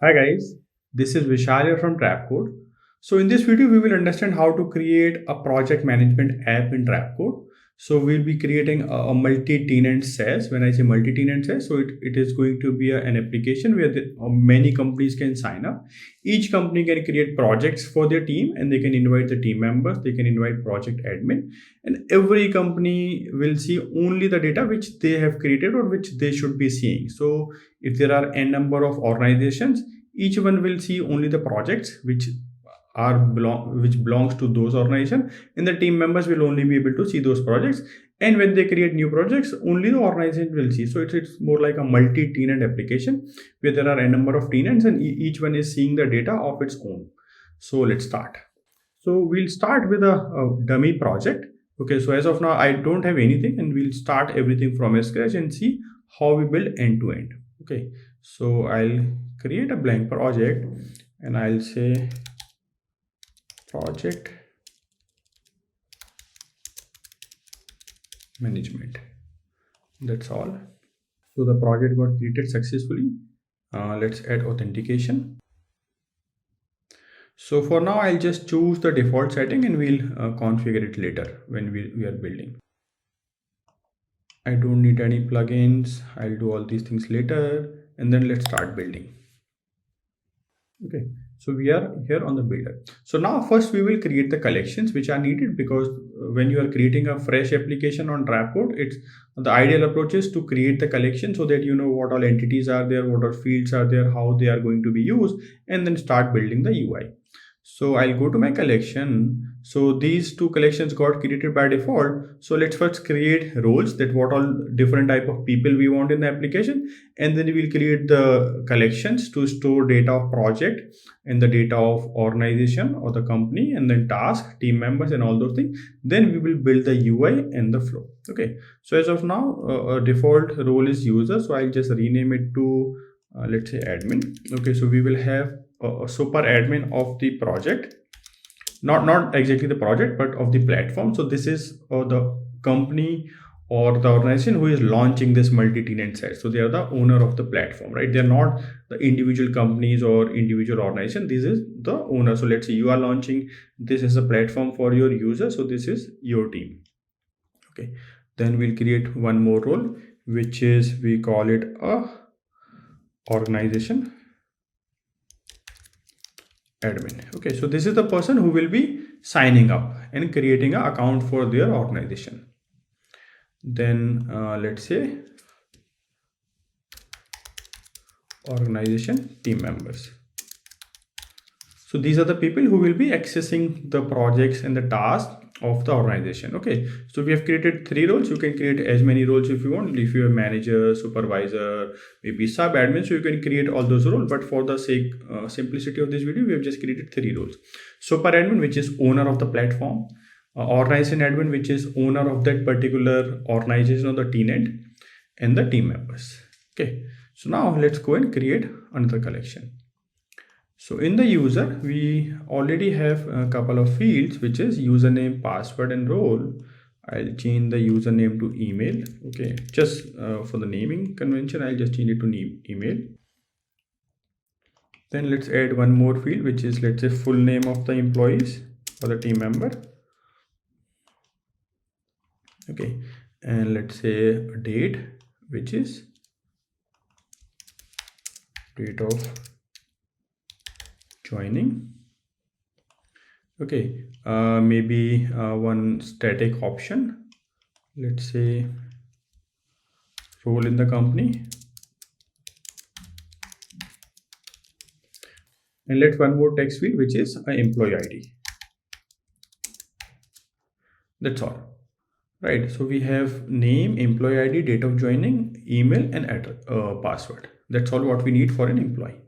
Hi guys, this is Vishal here from Trapcode. So in this video, we will understand how to create a project management app in Trapcode. So we'll be creating a multi-tenant SaaS. When I say multi-tenant SaaS, so it is going to be an application where many companies can sign up. Each company can create projects for their team and they can invite the team members, they can invite project admin, and every company will see only the data which they have created or which they should be seeing. So if there are n number of organizations, each one will see only the projects which belongs to those organizations, and the team members will only be able to see those projects. And when they create new projects, only the organization will see. So it's more like a multi-tenant application where there are a number of tenants and each one is seeing the data of its own. So let's start. So we'll start with a dummy project. Okay, so as of now I don't have anything, and we'll start everything from scratch and see how we build end to end. Okay, so I'll create a blank project and I'll say project management. That's all. So the project got created successfully. Let's add authentication. So for now I'll just choose the default setting and we'll configure it later when we are building. I don't need any plugins. I'll do all these things later, and then let's start building. Okay, so we are here on the builder. So now first we will create the collections which are needed, because when you are creating a fresh application on Trapcode, it's the ideal approach is to create the collection so that you know what all entities are there, what all fields are there, how they are going to be used, and then start building the UI. So I'll go to my collection. So these two collections got created by default. So let's first create roles, that what all different type of people we want in the application, and then we'll create the collections to store data of project and the data of organization or the company, and then task, team members, and all those things. Then we will build the UI and the flow. Okay, so as of now a default role is user, so I'll just rename it to let's say admin. Okay, so we will have a super admin of the project, not exactly the project but of the platform. So this is the company or the organization who is launching this multi-tenant site. So they are the owner of the platform, right? They're not the individual companies or individual organization. This is the owner. So let's say you are launching this as a platform for your users, so this is your team. Okay, then we'll create one more role, which is, we call it a organization admin. Okay, so this is the person who will be signing up and creating an account for their organization. Then let's say organization team members. So these are the people who will be accessing the projects and the tasks of the organization. Okay, so we have created 3 roles. You can create as many roles if you want. If you're a manager, supervisor, maybe sub admin, so you can create all those roles. But for the sake simplicity of this video, we have just created 3 roles. Super admin, which is owner of the platform. Organization admin, which is owner of that particular organization or the tenant, and the team members. Okay, so now let's go and create another collection. So in the user, we already have a couple of fields, which is username, password, and role. I'll change the username to email. Okay, just for the naming convention, I'll just change it to email. Then let's add one more field, which is, let's say, full name of the employees or the team member. Okay, and let's say a date, which is date of joining. Okay, maybe one static option, let's say role in the company, and let's one more text field, which is an employee ID. That's all, right? So we have name, employee ID, date of joining, email, and password. That's all what we need for an employee.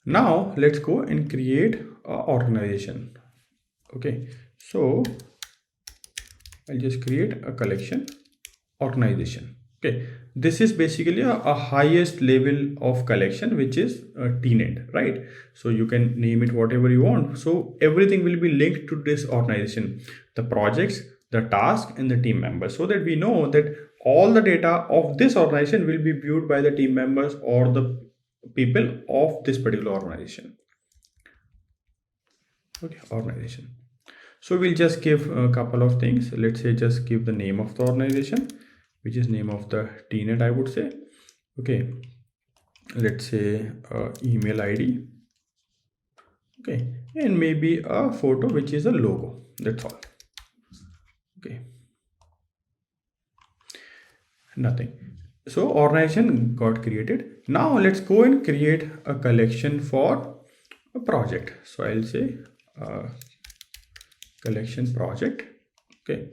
Now let's go and create an organization. Okay, so I'll just create a collection organization. Okay, this is basically a highest level of collection, which is a tenant, right? So you can name it whatever you want. So everything will be linked to this organization, the projects, the task, and the team members, so that we know that all the data of this organization will be viewed by the team members or the people of this particular organization. Okay, organization. So we'll just give a couple of things. Let's say just give the name of the organization, which is name of the tenant, I would say. Okay, let's say email ID. Okay, and maybe a photo, which is a logo. That's all. Okay, nothing. So organization got created. Now let's go and create a collection for a project. So I'll say collection project. Okay,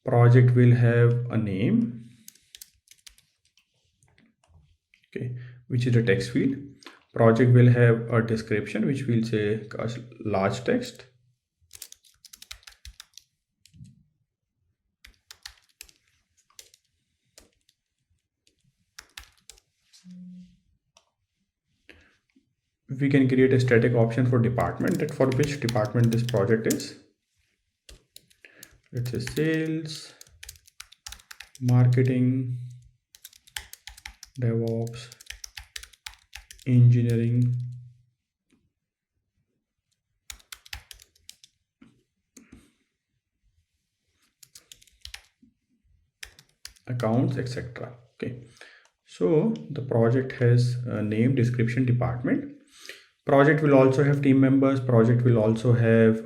project will have a name, okay, which is a text field. Project will have a description, which will say large text. We can create a static option for department, that for which department this project is. Let's say sales, marketing, DevOps, engineering, accounts, etc. Okay, so the project has a name, description, department. Project will also have team members. Project will also have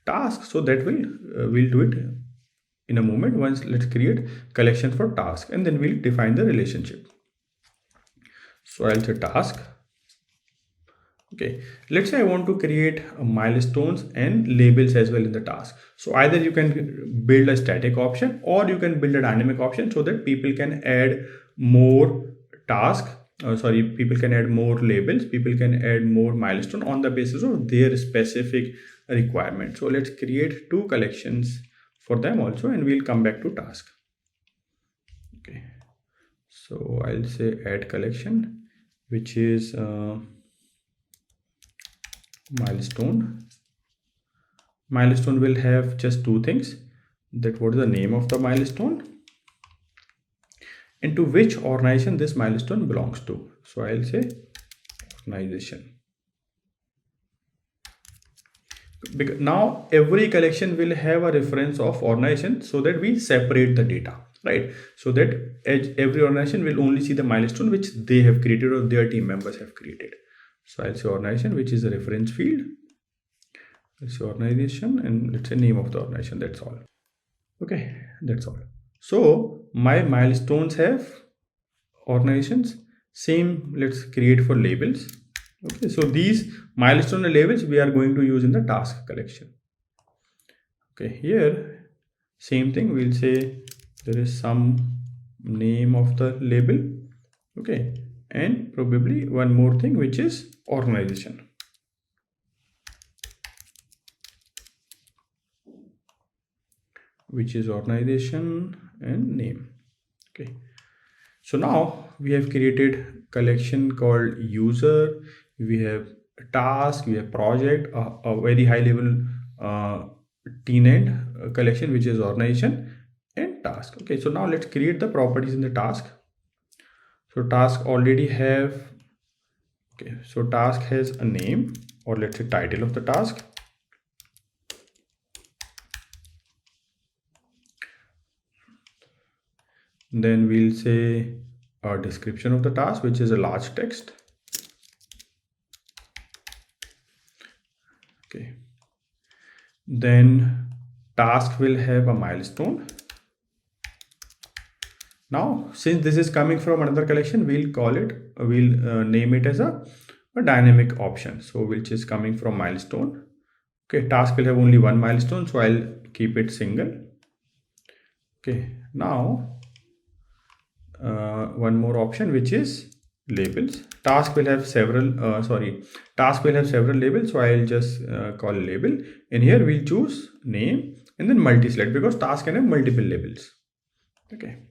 tasks. So that we'll do it in a moment. Once, let's create collection for task, and then we'll define the relationship. So I'll say task. Okay, let's say I want to create milestones and labels as well in the task. So either you can build a static option, or you can build a dynamic option, so that people can add more tasks. People can add more labels, people can add more milestone on the basis of their specific requirement. So let's create two collections for them also, and we'll come back to task. Okay, so I'll say add collection, which is milestone. Milestone will have just two things, that what is the name of the milestone and to which organization this milestone belongs to. So I'll say organization. Because now every collection will have a reference of organization, so that we separate the data, right? So that every organization will only see the milestone which they have created or their team members have created. So I'll say organization, which is a reference field. Let's say organization, and let's say name of the organization. That's all. Okay, that's all. So my milestones have organizations. Same, let's create for labels. Okay, so these milestone and labels we are going to use in the task collection. Okay, here same thing, we'll say there is some name of the label. Okay, and probably one more thing, which is organization. Which is organization and name. Okay, so now we have created collection called user, we have task, we have project, a very high level tenant collection, which is organization, and task. Okay, so now let's create the properties in the task. So task already have, okay, so task has a name, or let's say title of the task. Then we'll say a description of the task, which is a large text. Okay, then task will have a milestone. Now since this is coming from another collection, we'll name it as a dynamic option, so which is coming from milestone. Okay, task will have only one milestone, so I'll keep it single. Okay, now one more option, which is labels. Task will have several labels, so I'll just call label, and here we'll choose name and then multi-select, because task can have multiple labels. Okay,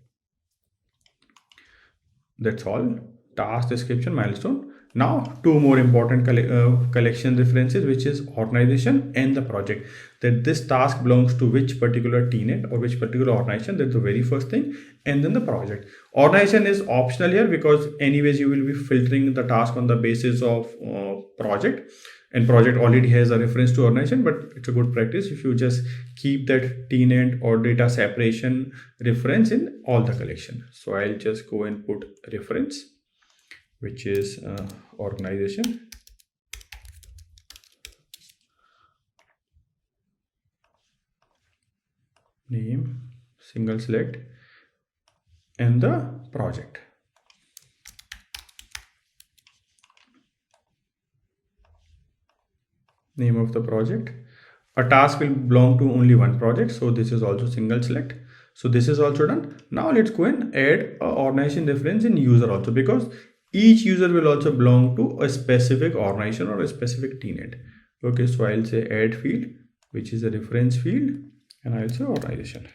That's all. Task description, milestone. Now, two more important collection references, which is organization and the project. That this task belongs to which particular tenant or which particular organization. That's the very first thing. And then the project. Organization is optional here because anyways you will be filtering the task on the basis of project, and project already has a reference to organization, but it's a good practice if you just keep that tenant or data separation reference in all the collection. So I'll just go and put reference, which is organization, name, single select, and the project. Name of the project. A task will belong to only one project, so this is also single select. So this is also done. Now let's go and add a organization reference in user also, because each user will also belong to a specific organization or a specific tenant. Okay, so I'll say add field, which is a reference field, and I'll say organization.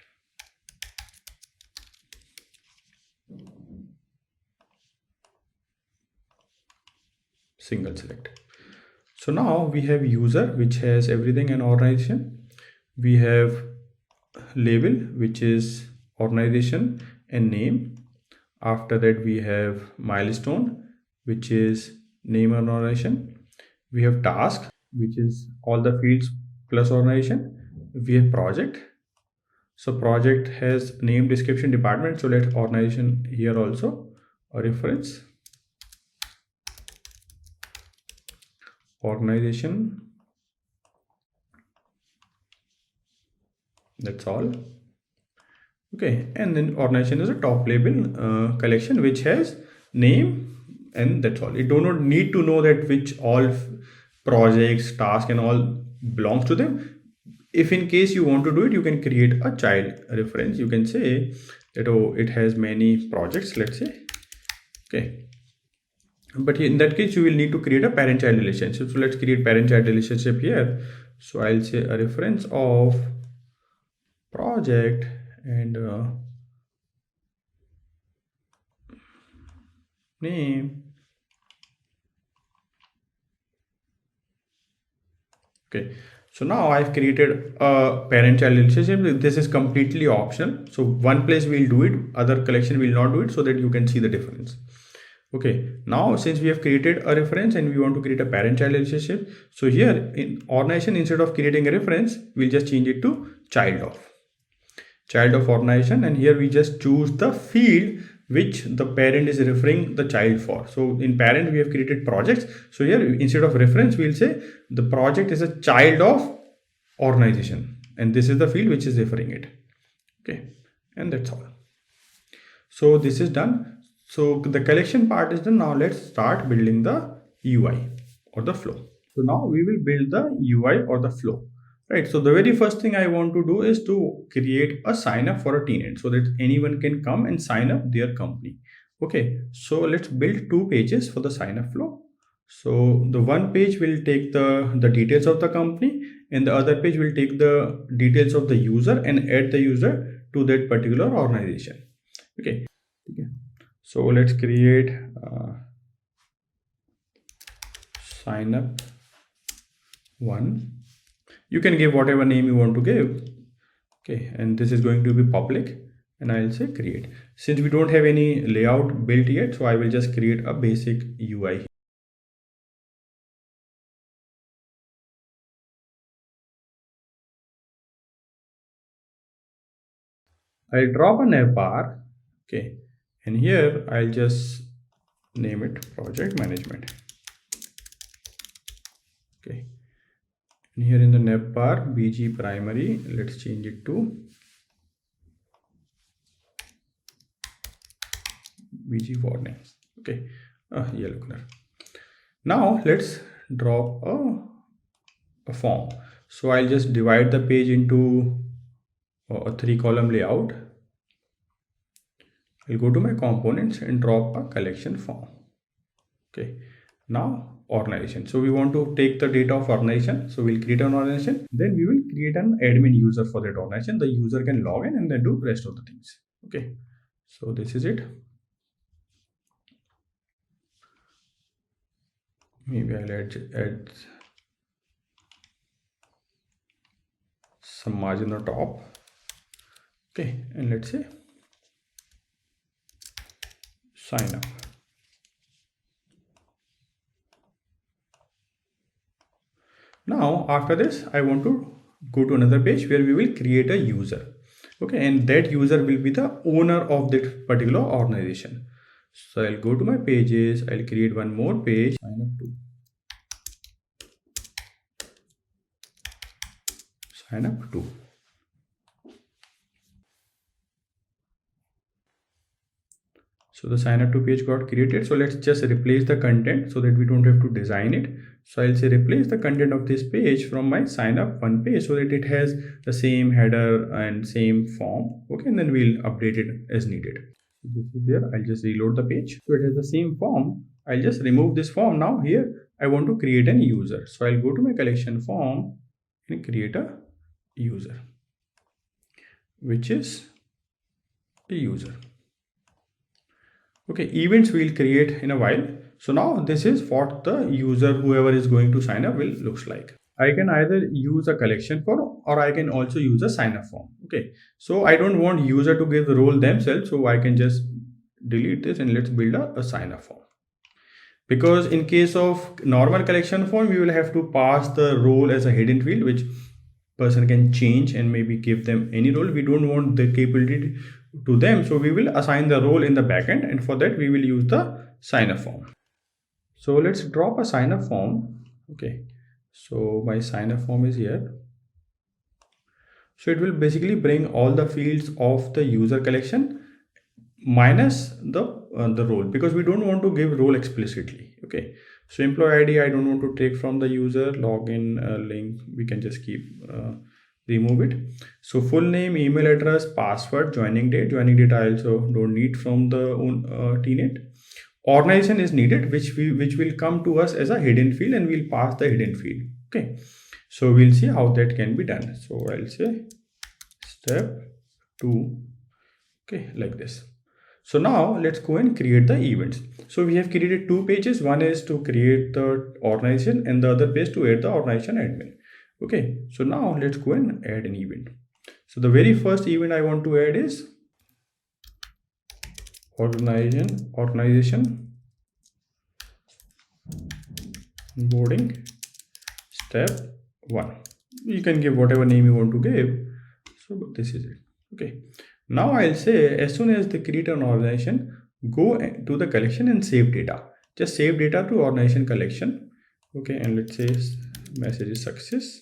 Single select. So now we have user, which has everything and organization. We have label, which is organization and name. After that we have milestone, which is name and organization. We have task, which is all the fields plus organization. We have project. So project has name, description, department. So let organization here also a reference. Organization. That's all. Okay, and then organization is a top label collection which has name, and that's all. You do not need to know that which all projects, task and all belongs to them. If in case you want to do it, you can create a child reference. You can say that, oh, it has many projects, let's say. Okay, but in that case you will need to create a parent-child relationship. So let's create parent-child relationship here. So I'll say a reference of project and name. Okay, so now I've created a parent-child relationship. This is completely optional. So one place will do it, other collection will not do it, so that you can see the difference. Okay, now since we have created a reference and we want to create a parent-child relationship, so here in organization, instead of creating a reference, we'll just change it to child of organization, and here we just choose the field which the parent is referring the child for. So in parent we have created projects, so here instead of reference we'll say the project is a child of organization, and this is the field which is referring it. Okay, and that's all. So this is done. So the collection part is done. Now let's start building the UI or the flow. So now we will build the UI or the flow. Right. So the very first thing I want to do is to create a sign up for a tenant so that anyone can come and sign up their company. Okay. So let's build two pages for the sign up flow. So the one page will take the details of the company, and the other page will take the details of the user and add the user to that particular organization. Okay. So let's create sign up one. You can give whatever name you want to give. Okay, and this is going to be public, and I'll say create. Since we don't have any layout built yet, so I will just create a basic UI. I'll drop a nav bar. Okay, and here I'll just name it project management. Okay, and here in the nav bar, BG primary, let's change it to BG warning. Okay, yellow color. Now let's drop a form. So I'll just divide the page into a 3-column layout. I'll go to my components and drop a collection form. Okay, now organization. So we want to take the data of organization. So we'll create an organization. Then we will create an admin user for that organization. The user can log in and then do rest of the things. Okay, so this is it. Maybe I'll add some margin on top. Okay, and let's say sign up. Now after this, I want to go to another page where we will create a user. Okay, and that user will be the owner of that particular organization. So I'll go to my pages, I'll create one more page, sign up to. So the sign up to page got created. So let's just replace the content so that we don't have to design it. So I'll say replace the content of this page from my sign up one page so that it has the same header and same form. Okay, and then we'll update it as needed. So this is there. I'll just reload the page. So it has the same form. I'll just remove this form. Now here I want to create an user. So I'll go to my collection form and create a user, which is a user. Okay, events we'll create in a while. So now this is what the user, whoever is going to sign up, will looks like. I can either use a collection form or I can also use a sign up form. Okay, so I don't want user to give the role themselves, so I can just delete this and let's build a sign up form. Because in case of normal collection form, we will have to pass the role as a hidden field, which person can change and maybe give them any role. We don't want the capability to them, so we will assign the role in the backend, and for that we will use the sign up form. So let's drop a sign up form. Okay, so my sign up form is here. So it will basically bring all the fields of the user collection minus the role, because we don't want to give role explicitly. Okay, so employee ID I don't want to take from the user. Login link we can just keep remove it. So full name, email address, password, joining date I also don't need from the tenant. Organization is needed, which will come to us as a hidden field, and we'll pass the hidden field. Okay, so we'll see how that can be done. So I'll say step 2. Okay, like this. So now let's go and create the events. So we have created 2 pages. One is to create the organization and the other page to add the organization admin. Okay, so now let's go and add an event. So the very first event I want to add is organization onboarding step 1. You can give whatever name you want to give. So this is it. Okay, now I'll say as soon as they create an organization, go to the collection and save data. Just save data to organization collection. Okay, and let's say message is success,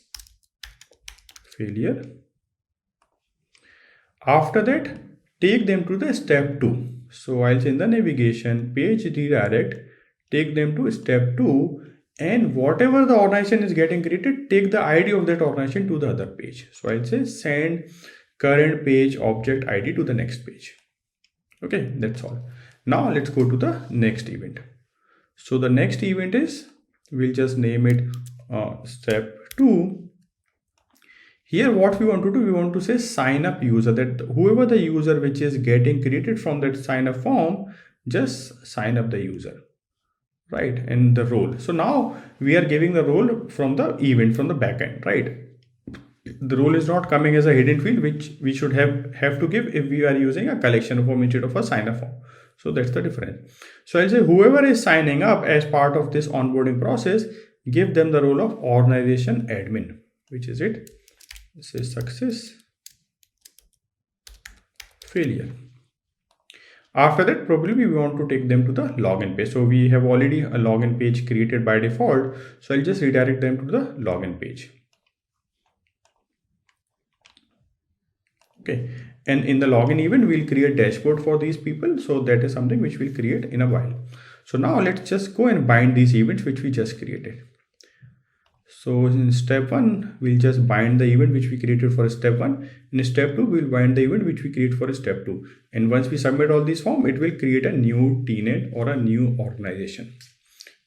failure. After that, take them to the step 2. So I'll say in the navigation page redirect, take them to step 2, and whatever the organization is getting created, take the ID of that organization to the other page. So I'll say send current page object ID to the next page. Okay, that's all. Now let's go to the next event. So the next event is, we'll just name it step 2. Here what we want to do, we want to say sign up user, that whoever the user which is getting created from that sign up form, just sign up the user, right, and the role. So now we are giving the role from the event, from the backend, right? The role is not coming as a hidden field, which we should have to give if we are using a collection form instead of a sign up form. So that's the difference. So I'll say whoever is signing up as part of this onboarding process, give them the role of organization admin, which is it. This is success, failure. After that, probably we want to take them to the login page. So we have already a login page created by default. So I'll just redirect them to the login page. Okay, and in the login event, we'll create dashboard for these people. So that is something which we'll create in a while. So now let's just go and bind these events which we just created. So in step 1, we'll just bind the event which we created for step 1. In step 2, we'll bind the event which we create for step 2. And once we submit all these form, it will create a new tenant or a new organization.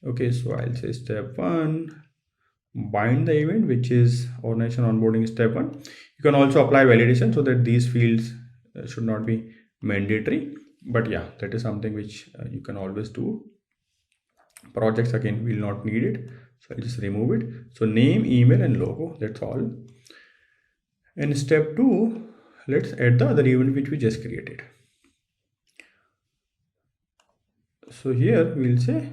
Okay, so I'll say step 1, bind the event which is organization onboarding step 1. You can also apply validation so that these fields should not be mandatory. But yeah, that is something which you can always do. Projects again, we'll not need it. So I'll just remove it. So name, email and logo, that's all. And step 2, let's add the other event which we just created. So here we'll say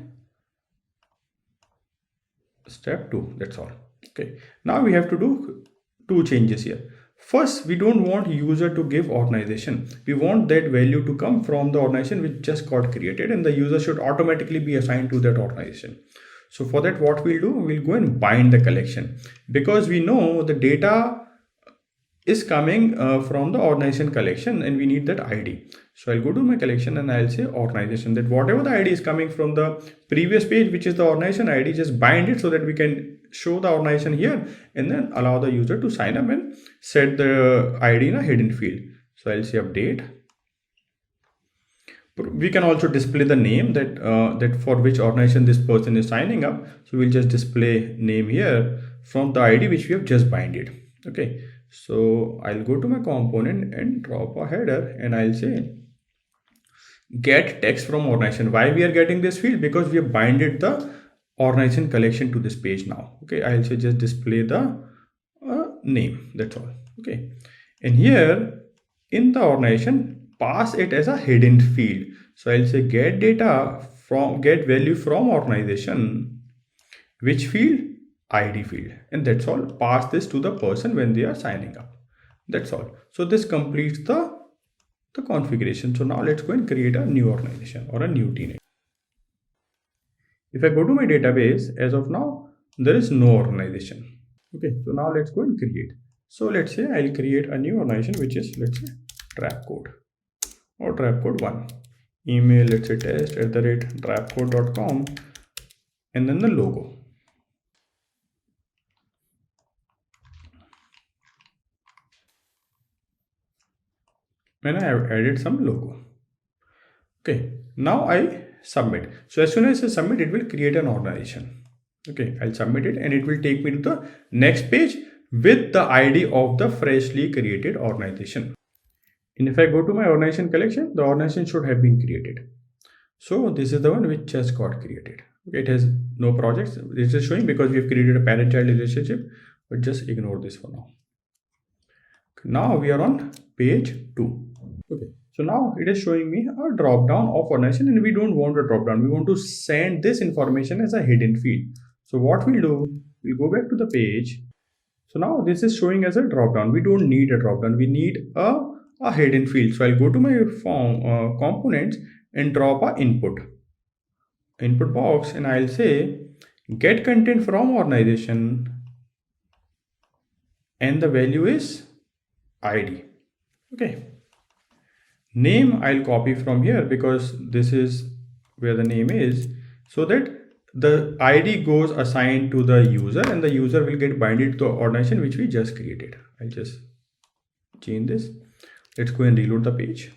step 2, that's all. Okay, now we have to do 2 changes here. First, we don't want user to give organization. We want that value to come from the organization which just got created, and the user should automatically be assigned to that organization. So for that, what we'll do, we'll go and bind the collection, because we know the data is coming from the organization collection and we need that ID. So I'll go to my collection and I'll say organization, that whatever the ID is coming from the previous page, which is the organization ID, just bind it so that we can show the organization here, and then allow the user to sign up and set the ID in a hidden field. So I'll say update. We can also display the name that for which organization this person is signing up. So we'll just display name here from the ID which we have just binded. Okay, so I'll go to my component and drop a header and I'll say get text from organization. Why we are getting this field? Because we have binded the organization collection to this page now. Okay, I'll say just display the name, that's all. Okay, and here in the organization, pass it as a hidden field. So I'll say get value from organization, which field? ID field, and that's all. Pass this to the person when they are signing up, that's all. So this completes the configuration. So now let's go and create a new organization or a new tenant. If I go to my database, as of now there is no organization. Okay, so now let's go and create. So let's say I'll create a new organization which is, let's say, trap code or trap code 1. Email, let's say test@trapcode.com, and then the logo. And I have added some logo. Okay, now I submit. So as soon as I submit, it will create an organization. Okay, I'll submit it and it will take me to the next page with the ID of the freshly created organization. And if I go to my organization collection, the organization should have been created. So this is the one which just got created. Okay, it has no projects. This is showing because we have created a parent-child relationship, but just ignore this for now. Now we are on page 2. Okay, so now it is showing me a drop down of organization, and we don't want a drop down. We want to send this information as a hidden field. So what we'll do, we'll go back to the page. So now this is showing as a drop down. We don't need a drop down. We need a hidden field. So I'll go to my form components and drop a input box, and I'll say get content from organization, and the value is ID. Okay, name I'll copy from here because this is where the name is, so that the ID goes assigned to the user and the user will get binded to the organization which we just created. I'll just change this. Let's go and reload the page.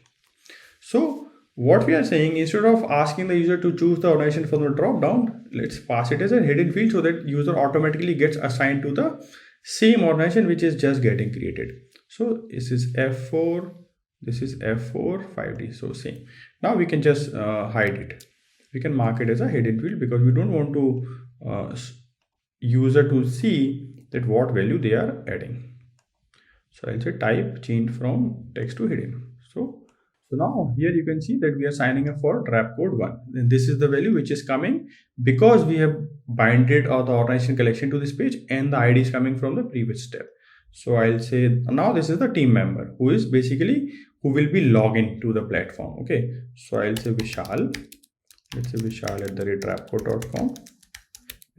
So what we are saying, instead of asking the user to choose the organization from the drop down, let's pass it as a hidden field so that user automatically gets assigned to the same organization which is just getting created. So this is F4, this is F4, 5D, so same. Now we can just hide it. We can mark it as a hidden field because we don't want to user to see that what value they are adding. So I'll say type change from text to hidden. So now here you can see that we are signing up for trap code 1, and this is the value which is coming because we have binded or the organization collection to this page, and the ID is coming from the previous step. So I'll say now this is the team member who will be logging to the platform. Okay, so I'll say Vishal, let's say Vishal@trapcode.com,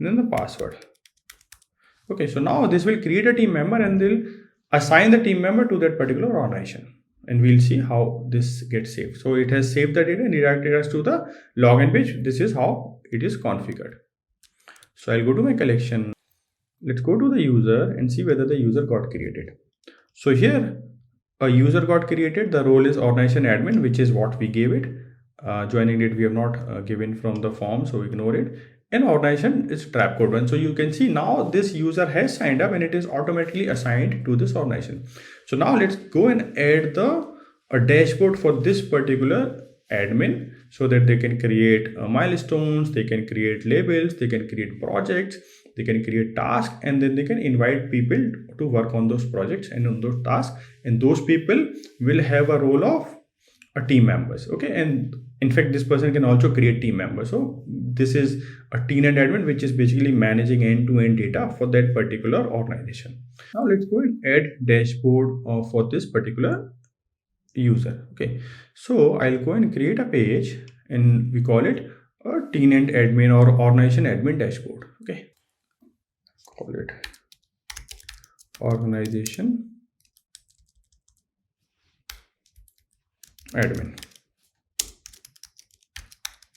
and then the password. Okay, so now this will create a team member and they'll assign the team member to that particular organization, and we'll see how this gets saved. So it has saved the data and redirected us to the login page. This is how it is configured. So I'll go to my collection. Let's go to the user and see whether the user got created. So here a user got created. The role is organization admin, which is what we gave it. Joining date we have not given from the form, so ignore it. And organization is trap code 1. So you can see now this user has signed up and it is automatically assigned to this organization. So now let's go and add a dashboard for this particular admin, so that they can create milestones, they can create labels, they can create projects, they can create tasks, and then they can invite people to work on those projects and on those tasks, and those people will have a role of a team members. Okay, and in fact this person can also create team members. So this is a tenant admin, which is basically managing end-to-end data for that particular organization. Now let's go and add dashboard for this particular user. Okay, so I'll go and create a page and we call it a tenant admin or organization admin dashboard. Okay, call it organization admin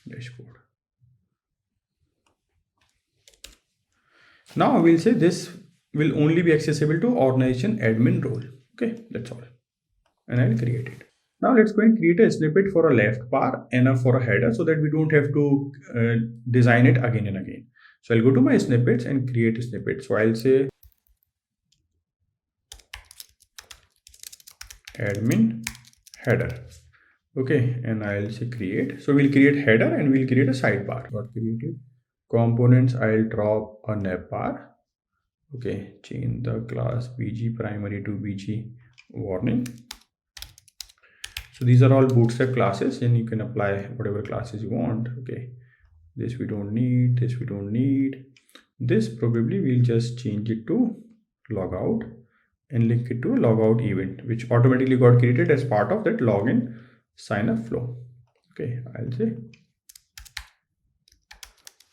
dashboard. Now we'll say this will only be accessible to organization admin role. Okay, that's all, and I'll create it. Now let's go and create a snippet for a left bar and for a header, so that we don't have to design it again and again. So I'll go to my snippets and create a snippet. So I'll say admin header. Okay, and I'll say create. So we'll create header and we'll create a sidebar. Got created. Components, I'll drop a navbar. Okay, change the class bg primary to bg warning. So these are all bootstrap classes, and you can apply whatever classes you want. Okay, this we don't need, this we don't need. This probably we'll just change it to logout and link it to a logout event, which automatically got created as part of that login sign up flow. Okay, I'll say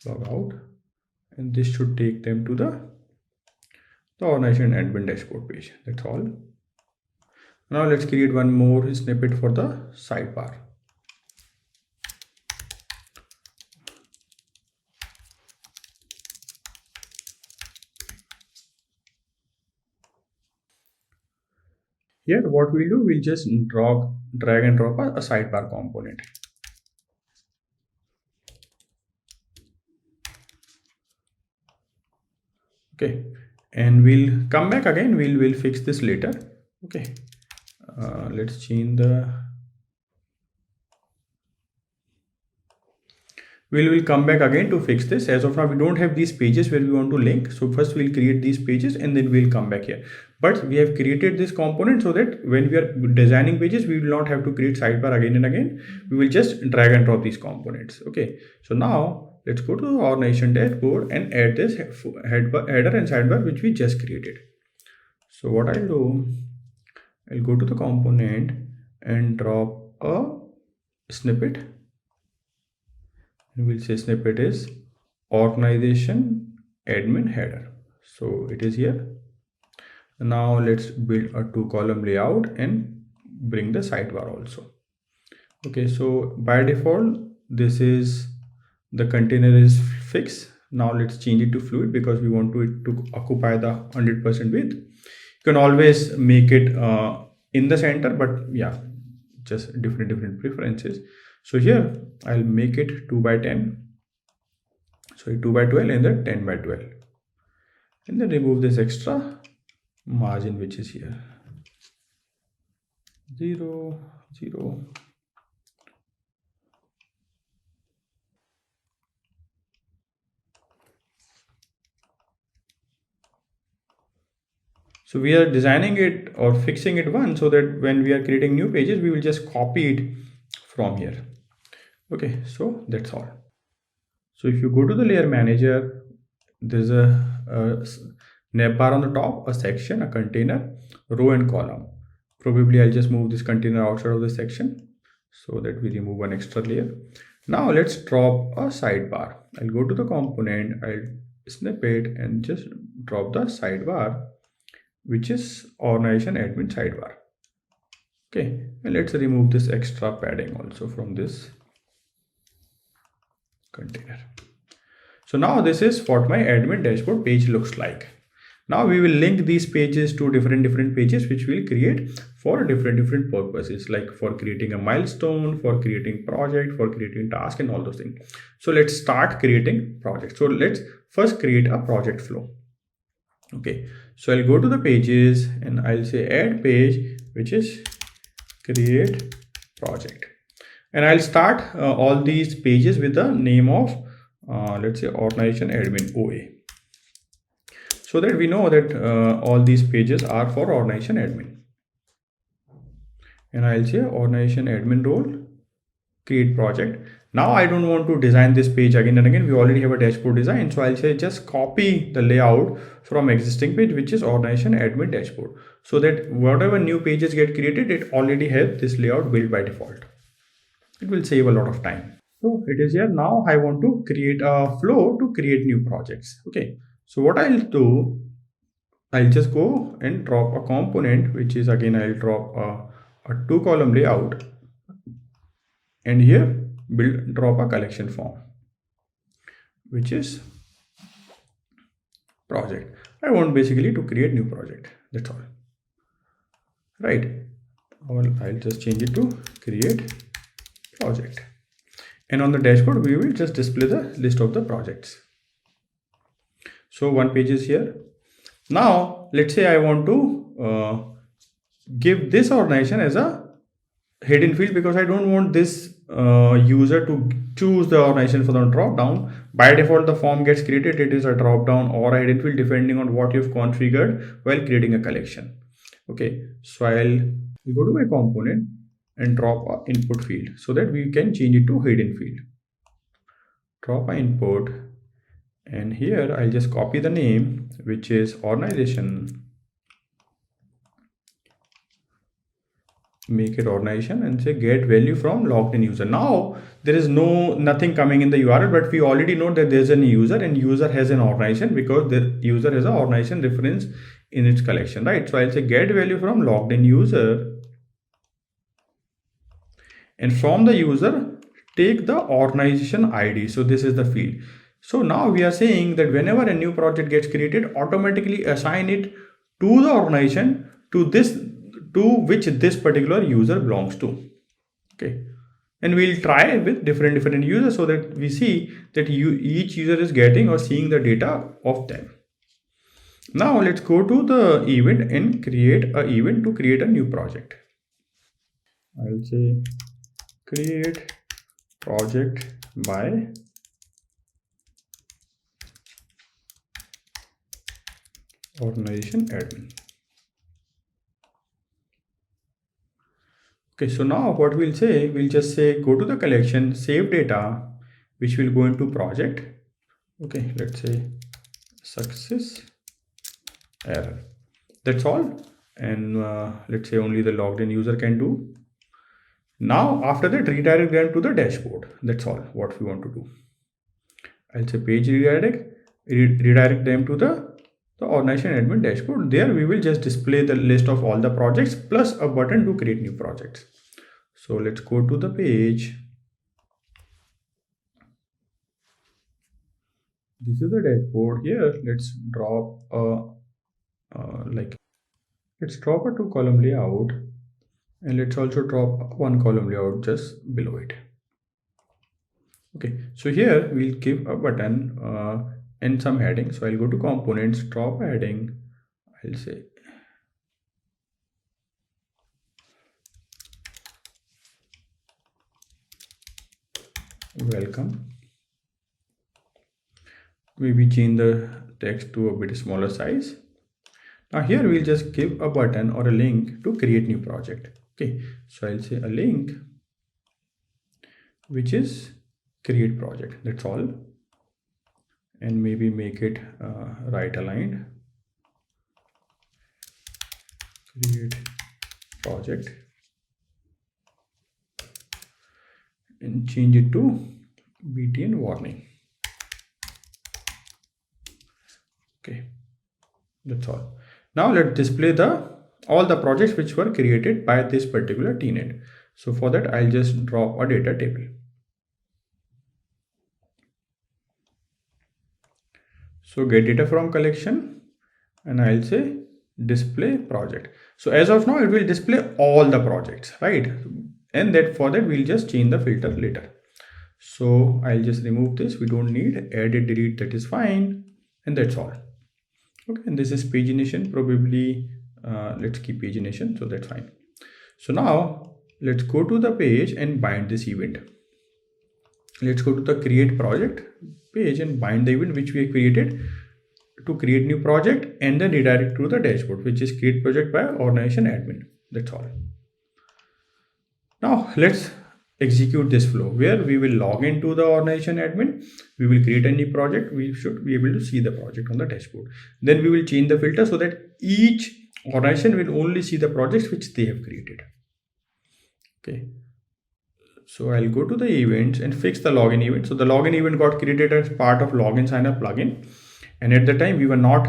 logout, and this should take them to the organization admin dashboard page. That's all. Now let's create one more snippet for the sidebar. Here what we'll do, we'll just drag and drop a sidebar component. Okay, and we'll come back again, we'll fix this later. Okay, let's change the, we'll come back again to fix this. As of now we don't have these pages where we want to link, so first we'll create these pages and then we'll come back here. But we have created this component so that when we are designing pages, we will not have to create sidebar again and again. We will just drag and drop these components. Okay, so now let's go to the organization dashboard and add this header and sidebar which we just created. So what I'll do, I'll go to the component and drop a snippet, and we'll say snippet is organization admin header. So it is here. Now let's build a 2-column layout and bring the sidebar also. Okay, so by default this is, the container is fixed. Now let's change it to fluid because we want it to occupy the 100% width. You can always make it in the center, but yeah, just different preferences. So here I'll make it 2 by 10, sorry 2 by 12 and then 10 by 12, and then remove this extra margin which is here, 0 0. So we are designing it or fixing it once, so that when we are creating new pages, we will just copy it from here. Okay, so that's all. So if you go to the layer manager, there's a navbar on the top, a section, a container, row and column. Probably I'll just move this container outside of the section so that we remove one extra layer. Now let's drop a sidebar. I'll go to the component, I'll snip it and just drop the sidebar, which is organization admin sidebar. Okay, and let's remove this extra padding also from this container. So now this is what my admin dashboard page looks like. Now we will link these pages to different pages which we'll create for different purposes, like for creating a milestone, for creating project, for creating task and all those things. So let's start creating projects. So let's first create a project flow. Okay, so I'll go to the pages and I'll say add page, which is create project. And I'll start all these pages with the name of let's say organization admin OA, so that we know that all these pages are for organization admin. And I'll say organization admin role, create project. Now I don't want to design this page again and again. We already have a dashboard design. So I'll say just copy the layout from existing page, which is organization admin dashboard, so that whatever new pages get created, it already has this layout built by default. It will save a lot of time. So it is here. Now I want to create a flow to create new projects. Okay. So what I'll do, I'll just go and drop a component, which is again, I'll drop a 2-column layout, and here drop a collection form, which is project. I want basically to create new project. That's all. Right. Well, I'll just change it to create project. And on the dashboard, we will just display the list of the projects. So one page is here. Now, let's say I want to give this organization as a hidden field, because I don't want this user to choose the organization for the drop down. By default, the form gets created. It is a drop down or a hidden field depending on what you've configured while creating a collection. Okay, so I'll go to my component and drop a input field so that we can change it to hidden field. Drop a input, and here I'll just copy the name, which is organization, make it organization, and say get value from logged in user. Now there is nothing coming in the URL, but we already know that there's a user, and user has an organization because the user has an organization reference in its collection, right? So I'll say get value from logged in user, and from the user take the organization ID. So this is the field. So now we are saying that whenever a new project gets created, automatically assign it to the organization to which this particular user belongs to. Okay, and we'll try with different users so that we see that each user is getting or seeing the data of them. Now let's go to the event and create an event to create a new project. I'll say create project by organization admin. Okay, so now what we'll say, we'll just say go to the collection, save data, which will go into project. Okay, let's say success error. That's all. And let's say only the logged in user can do. Now after that, redirect them to the dashboard. That's all what we want to do. I'll say page redirect them to the organization admin dashboard. There we will just display the list of all the projects plus a button to create new projects. So let's go to the page. This is the dashboard. Here let's drop let's drop a 2-column layout, and let's also drop a 1-column layout just below it. Okay, so here we'll give a button and some heading. So I'll go to components, drop a heading. I'll say welcome. Maybe change the text to a bit smaller size. Now here we'll just give a button or a link to create new project. Okay, so I'll say a link, which is create project. That's all. And maybe make it right aligned. Create project and change it to BTN warning. Okay, that's all. Now let's display all the projects which were created by this particular tenant. So for that, I'll just drop a data table. So get data from collection, and I'll say display project. So as of now, it will display all the projects, right? And that for that, we'll just change the filter later. So I'll just remove this. We don't need edit, delete, that is fine. And that's all. Okay, and this is pagination. Probably let's keep pagination, so that's fine. So now let's go to the page and bind this event. Let's go to the create project page and bind the event which we have created to create new project, and then redirect to the dashboard, which is create project by organization admin. That's all. Now let's execute this flow where we will log into the organization admin. We will create a new project. We should be able to see the project on the dashboard. Then we will change the filter so that each organization will only see the projects which they have created. Okay. So I'll go to the events and fix the login event. So the login event got created as part of login sign up plugin. And at the time we were not,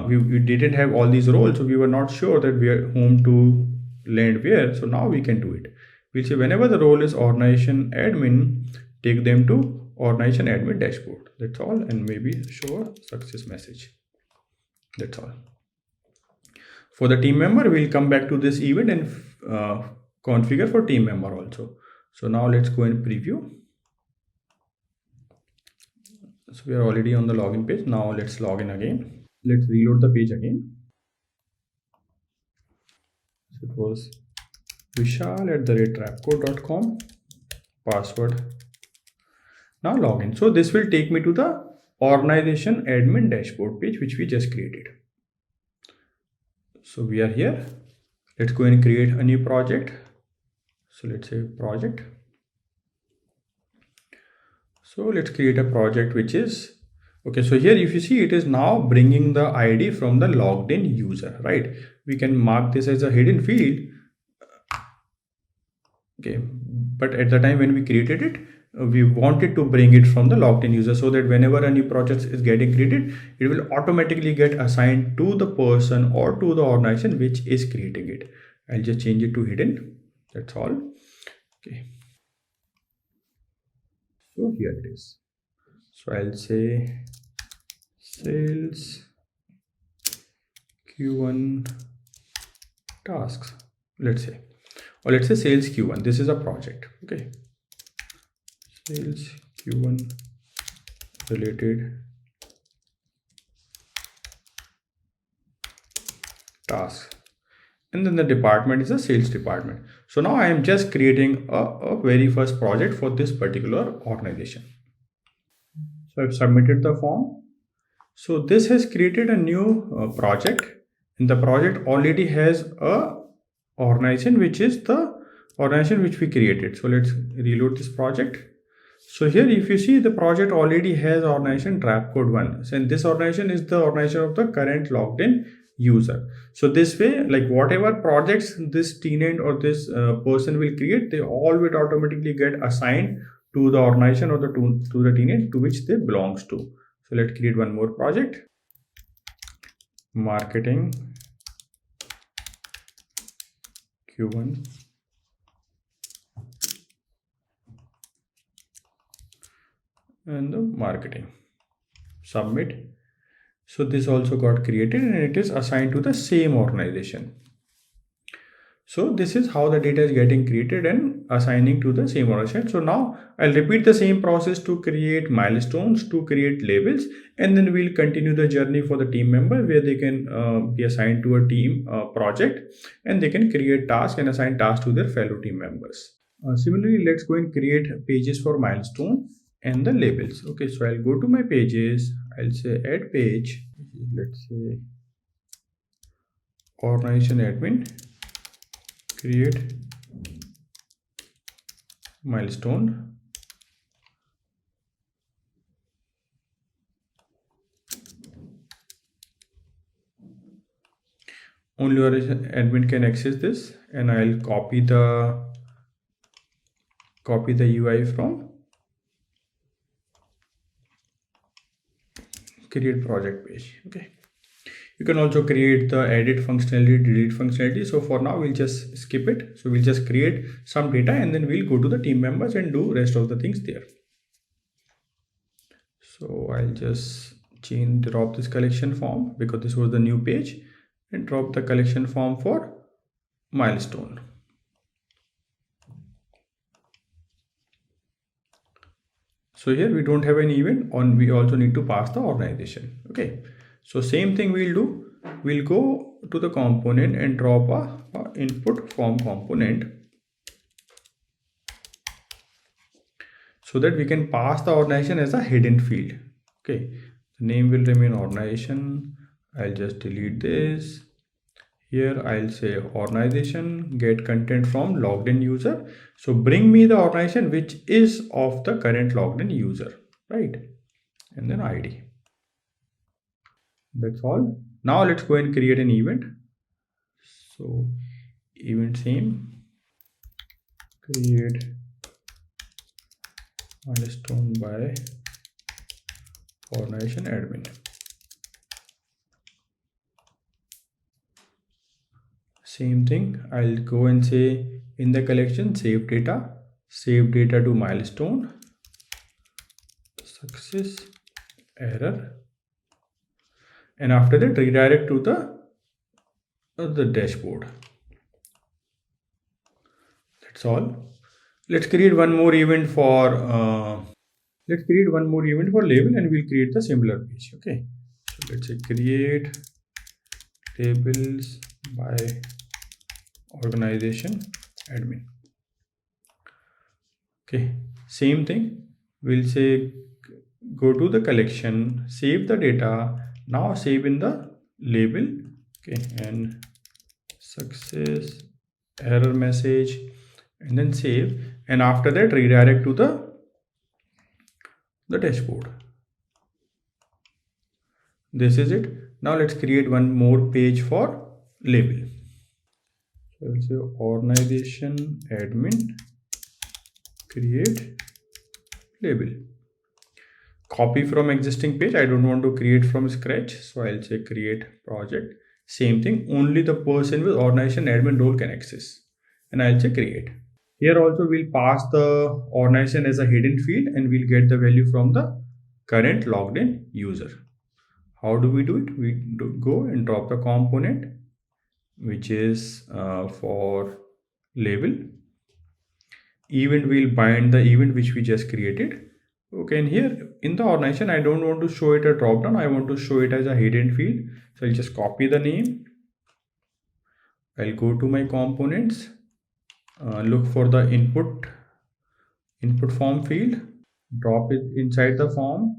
we didn't have all these roles. So we were not sure that we are home to land where. So now we can do it. We'll say whenever the role is organization admin, take them to organization admin dashboard. That's all. And maybe show a success message. That's all. For the team member, we'll come back to this event and configure for team member also. So now let's go and preview. So we are already on the login page. Now let's log in again. Let's reload the page again. So it was vishal@rapcode.com, password. Now login. So this will take me to the organization admin dashboard page which we just created. So we are here. Let's go and create a new project. So let's say project. So let's create a project which is, okay, so here if you see, it is now bringing the ID from the logged in user, right? We can mark this as a hidden field. Okay, but at the time when we created it, we wanted to bring it from the logged in user so that whenever a new project is getting created, it will automatically get assigned to the person or to the organization which is creating it. I'll just change it to hidden. That's all. Okay. So here it is. So I'll say sales Q1 tasks. Let's say, or let's say sales Q1. This is a project. Okay. Sales Q1 related tasks. And then the department is a sales department. So now I am just creating a very first project for this particular organization. So I've submitted the form. So this has created a new project, and the project already has a organization which is the organization which we created. So let's reload this project. So here if you see, the project already has organization Rapcode 1, and this organization is the organization of the current logged in user. So this way, like whatever projects this tenant or this person will create, they all will automatically get assigned to the organization or to the tenant to which they belongs to. So let's create one more project. Marketing Q1. And the marketing. Submit. So this also got created and it is assigned to the same organization. So this is how the data is getting created and assigning to the same organization. So now I'll repeat the same process to create milestones, to create labels, and then we'll continue the journey for the team member where they can be assigned to a team project, and they can create tasks and assign tasks to their fellow team members. Similarly, let's go and create pages for milestone and the labels. Okay, so I'll go to my pages. I'll say add page. Let's say organization admin, create milestone. Only organization admin can access this, and I'll copy the UI from create project page. Okay, you can also create the edit functionality, delete functionality. So for now we'll just skip it. So we'll just create some data and then we'll go to the team members and do rest of the things there. So I'll just drop this collection form because this was the new page, and drop the collection form for milestone. So here we don't have any event on, we also need to pass the organization. Okay, so same thing we'll do. We'll go to the component and drop a input form component. so that we can pass the organization as a hidden field. Okay, the name will remain organization. I'll just delete this. Here I'll say organization get content from logged in user. So bring me the organization which is of the current logged in user, right? And then ID. That's all. Now let's go and create an event. So event same, create milestone by organization admin. Same thing, I'll go and say in the collection save data to milestone, success, error, and after that redirect to the dashboard. That's all. Let's create one more event for label, and we'll create the similar page. Okay, so let's say create labels by organization admin. Okay, same thing, we'll say go to the collection, save the data, now save in the label. Okay, and success, error message, and then save, and after that redirect to the dashboard. This is it. Now let's create one more page for label. So I'll say organization admin create label. Copy from existing page. I don't want to create from scratch, so I'll say create project. Same thing, only the person with organization admin role can access, and I'll say create. Here also we'll pass the organization as a hidden field, and we'll get the value from the current logged in user. How do we do it? We go and drop the component which is for label. Event will bind the event which we just created. Okay, and here in the organization I don't want to show it a drop down, I want to show it as a hidden field. So I'll just copy the name, I'll go to my components, look for the input form field, drop it inside the form,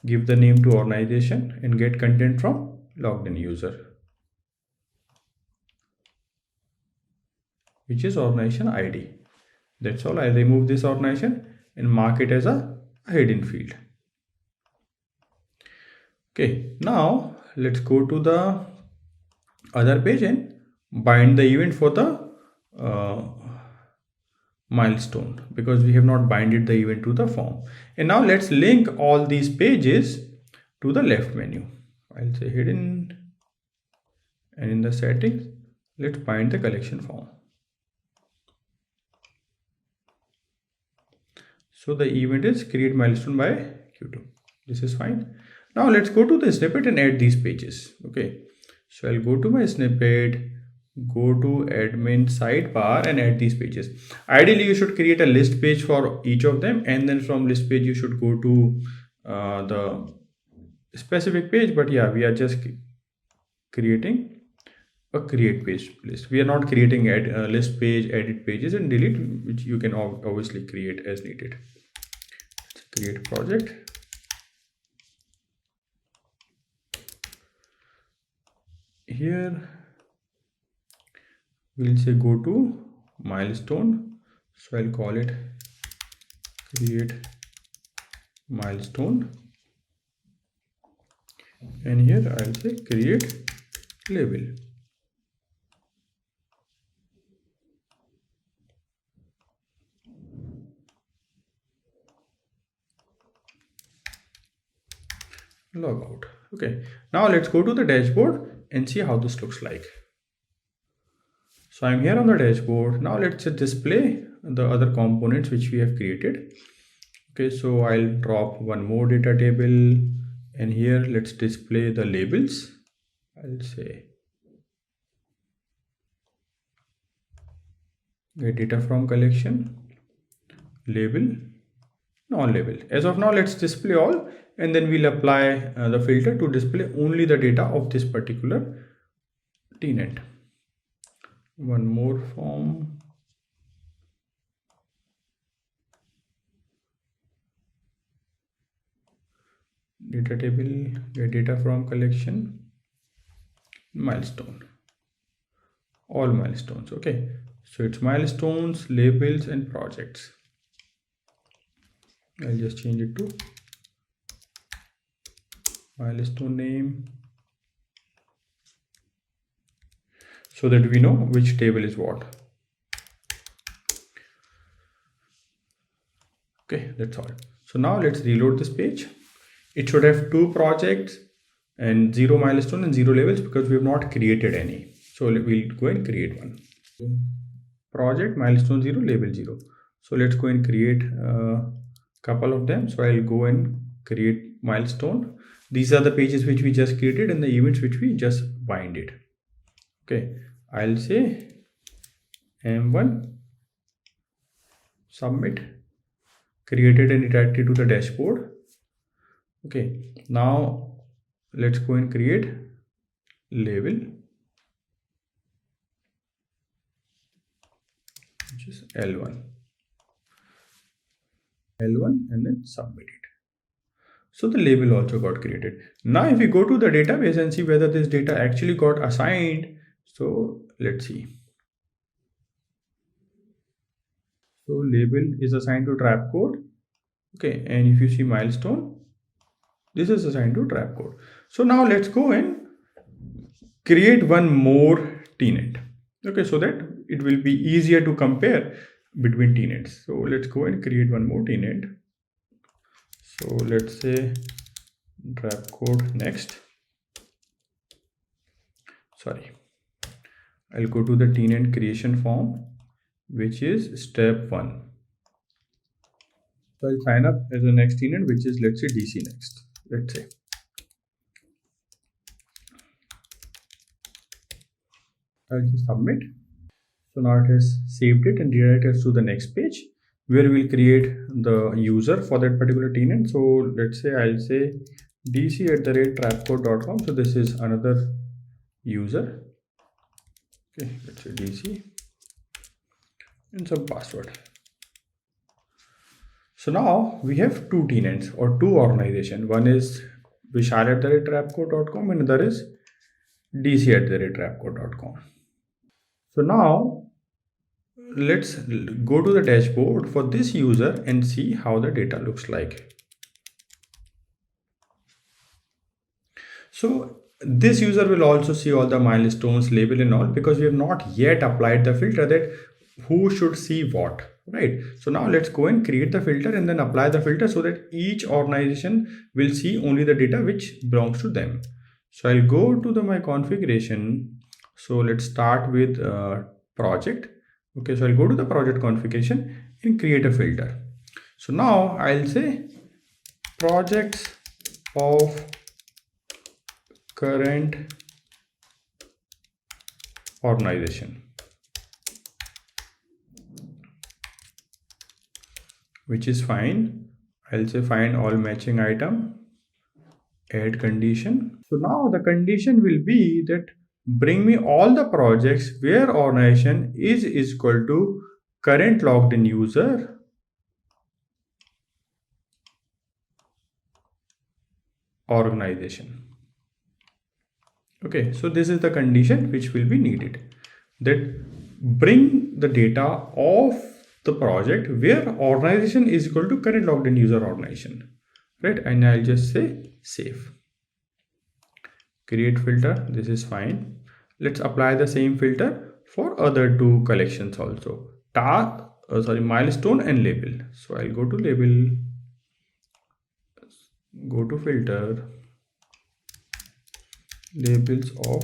give the name to organization, and get content from logged in user, which is organization ID. That's all. I'll remove this organization and mark it as a hidden field. Okay, now let's go to the other page and bind the event for the milestone, because we have not binded the event to the form. And now let's link all these pages to the left menu. I'll say hidden, and in the settings let's bind the collection form. So the event is create milestone by Q2. This is fine. Now let's go to the snippet and add these pages. Okay, so I'll go to my snippet, go to admin sidebar, and add these pages. Ideally you should create a list page for each of them, and then from list page you should go to the specific page. But yeah, we are just creating a create page list. We are not creating list page, edit pages, and delete, which you can obviously create as needed. Let's create project. Here we'll say go to milestone, so I'll call it create milestone, and here I'll say create label. Log out. Okay, now let's go to the dashboard and see how this looks like. So I'm here on the dashboard. Now let's display the other components which we have created. Okay, so I'll drop one more data table, and here let's display the labels. I'll say get data from collection, label, non-label. As of now, let's display all, and then we'll apply the filter to display only the data of this particular tenant. One more form, data table, get data from collection, milestone, all milestones. Okay, so it's milestones, labels, and projects. I'll just change it to milestone name so that we know which table is what. Okay, that's all. So now let's reload this page. It should have 2 projects and 0 milestone and 0 labels because we have not created any. So we'll go and create one. Project, milestone 0, label 0. So let's go and create a couple of them. So I'll go and create milestone. These are the pages which we just created and the events which we just bind it. Okay, I'll say M1 submit, created and it added to the dashboard. Okay, now let's go and create label, which is L1 and then submit it. So the label also got created. Now if we go to the database and see whether this data actually got assigned, so let's see. So label is assigned to trap code. Okay, and if you see milestone, this is assigned to trap code. So now let's go and create one more tenant. Okay, so that it will be easier to compare between tenants. So let's go and create one more tenant. So let's say trap code next. Sorry, I'll go to the tenant creation form, which is step 1. So I'll sign up as the next tenant, which is, let's say, DC next. Let's say. I'll just submit. So now it has saved it and redirected us to the next page where we'll create the user for that particular tenant. So let's say I'll say dc@trapcode.com. So this is another user. Okay, let's say DC and some password. So now we have 2 tenants or 2 organizations. One is vishal@trapcode.com and another is dc@trapcode.com. So now let's go to the dashboard for this user and see how the data looks like. So this user will also see all the milestones, label and all, because we have not yet applied the filter that who should see what, right? So now let's go and create the filter and then apply the filter so that each organization will see only the data which belongs to them. So I'll go to my configuration. So let's start with project. Okay, so I'll go to the project configuration and create a filter. So now I'll say projects of current organization, which is fine. I'll say find all matching item, add condition. So now the condition will be that bring me all the projects where organization is equal to current logged in user organization. Okay, so this is the condition which will be needed, that bring the data of the project where organization is equal to current logged in user organization, right? And I'll just say save. Create filter, this is fine. Let's apply the same filter for other 2 collections also, milestone and label. So I'll go to label, go to filter, labels of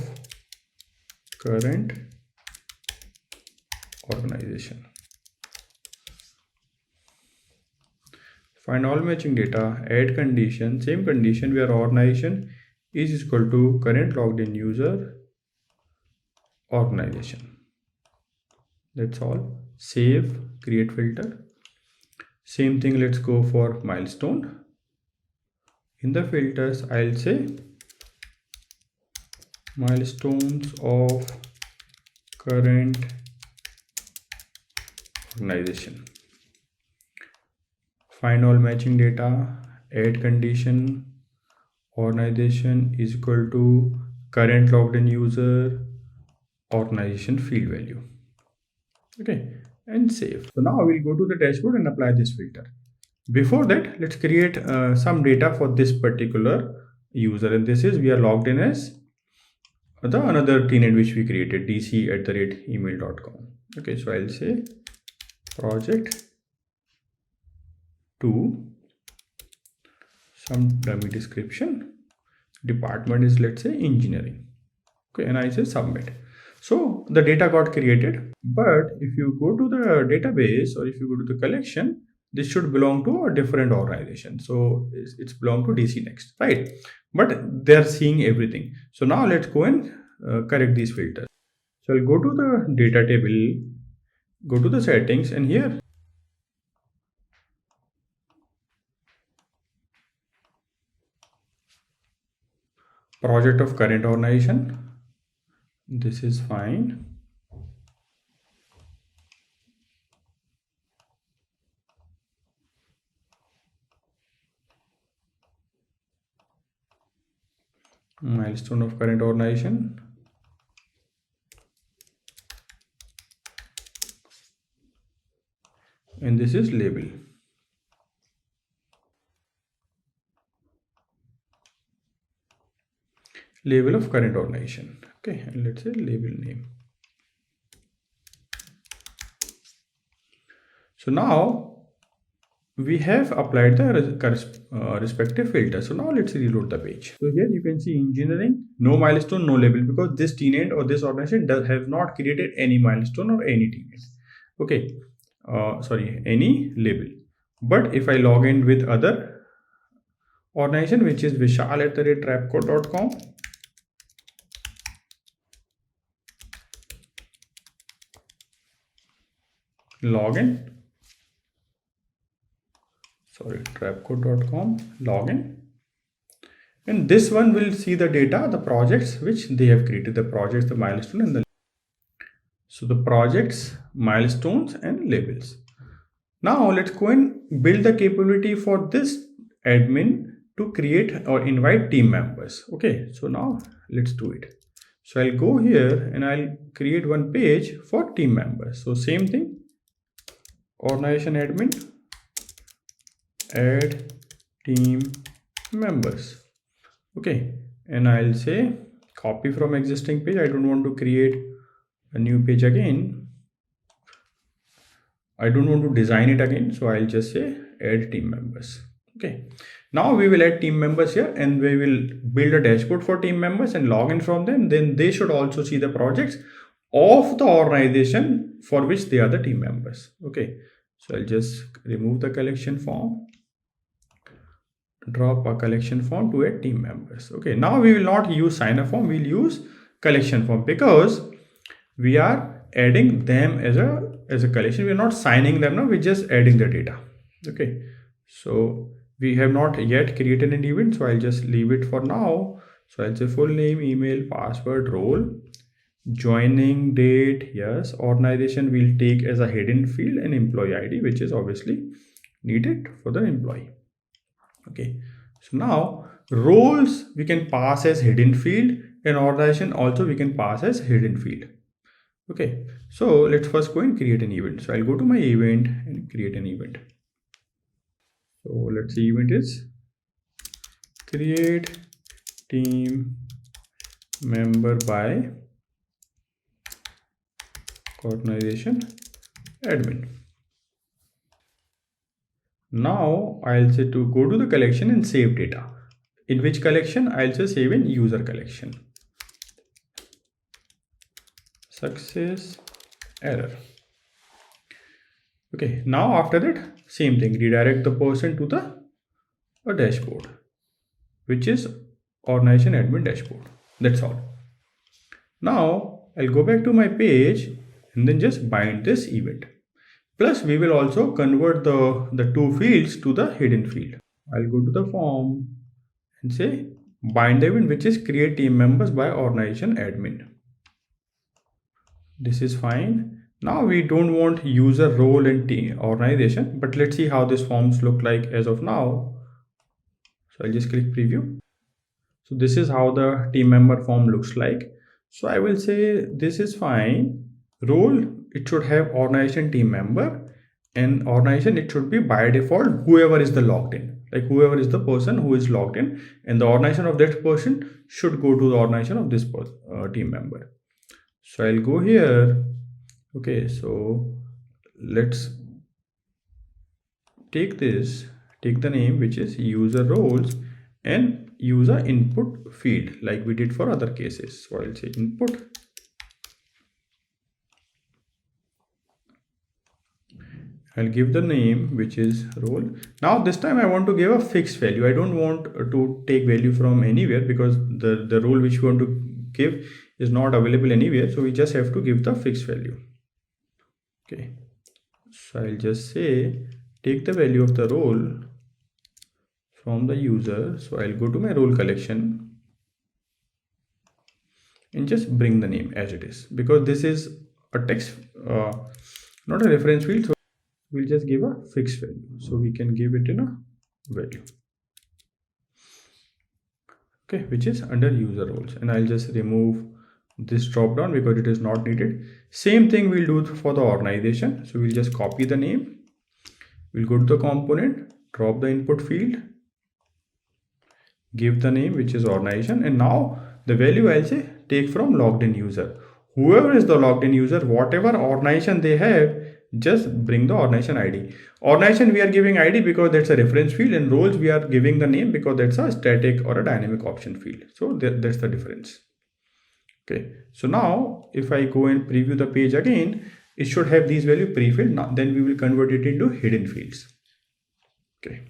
current organization, find all matching data, add condition, same condition where organization is equal to current logged in user organization. That's all. Save, create filter. Same thing, let's go for milestone. In the filters, I'll say milestones of current organization. Find all matching data, add condition, organization is equal to current logged in user organization field value. Okay, and save. So now we'll go to the dashboard and apply this filter. Before that, let's create some data for this particular user, and this is we are logged in as the another tenant which we created, dc@email.com. Okay, so I'll say project 2, some dummy description, department is let's say engineering. Okay, and I say submit. So the data got created, but if you go to the database or if you go to the collection, this should belong to a different organization. So it's belong to DC Next, right? But they're seeing everything. So now let's go and correct these filters. So I'll go to the data table, go to the settings, and here project of current organization, this is fine. Milestone of current organization, and this is label. Label of current organization. Okay, and let's say label name. So now we have applied the respective filter. So now let's reload the page. So here you can see engineering, no milestone, no label, because this tenant or this organization have not created any milestone or any tenant. Okay, any label. But if I log in with other organization, which is vishal@trapcode.com, login, trapcode.com, login, and this one will see the data, the projects which they have created, the projects, the milestone, and the projects, milestones, and labels. Now let's go and build the capability for this admin to create or invite team members. Okay, so now let's do it. So I'll go here and I'll create one page for team members. So same thing, organization admin, add team members. Okay, and I'll say copy from existing page. I don't want to create a new page again. I don't want to design it again, so I'll just say add team members. Okay, now we will add team members here and we will build a dashboard for team members and log in from them. Then they should also see the projects of the organization for which they are the team members. Okay, so I'll just remove the collection form, drop a collection form to add team members. Okay, now we will not use sign up form, we'll use collection form because we are adding them as a collection. We are not signing them now, we're just adding the data. Okay, so we have not yet created an event, so I'll just leave it for now. So I'll say full name, email, password, role, joining date, yes, organization will take as a hidden field, and employee ID, which is obviously needed for the employee. Okay, so now roles we can pass as hidden field, and organization also we can pass as hidden field. Okay, so let's first go and create an event. So I'll go to my event and create an event. So let's see, event is create team member by organization admin. Now I'll say to go to the collection and save data. In which collection? I'll say save in user collection. Success, error. Okay, now after that, same thing, redirect the person to a dashboard, which is organization admin dashboard. That's all. Now I'll go back to my page and then just bind this event. Plus we will also convert the two fields to the hidden field. I'll go to the form and say bind the event, which is create team members by organization admin. This is fine. Now we don't want user, role, and team organization, but let's see how this forms look like as of now. So I'll just click preview. So this is how the team member form looks like. So I will say this is fine. Role, it should have organization team member, and organization, it should be by default whoever is the logged in, like whoever is the person who is logged in, and the organization of that person should go to the organization of this team member. So I'll go here. Okay, so let's take the name which is user roles and user input field like we did for other cases. So I'll say input. I'll give the name which is role. Now this time I want to give a fixed value. I don't want to take value from anywhere because the role which we want to give is not available anywhere. So we just have to give the fixed value. Okay. So I'll just say take the value of the role from the user. So I'll go to my role collection and just bring the name as it is, because this is a text, not a reference field. So we'll just give a fixed value. So we can give it in a value. Okay, which is under user roles, and I'll just remove this drop down because it is not needed. Same thing we'll do for the organization. So we'll just copy the name. We'll go to the component, drop the input field, give the name which is organization, and now the value I'll say take from logged in user. Whoever is the logged in user, whatever organization they have, just bring the organization ID. Organization we are giving ID because that's a reference field, and roles we are giving the name because that's a static or a dynamic option field. So that's the difference. Okay, so now if I go and preview the page again, it should have these value pre-filled. Now then we will convert it into hidden fields. Okay,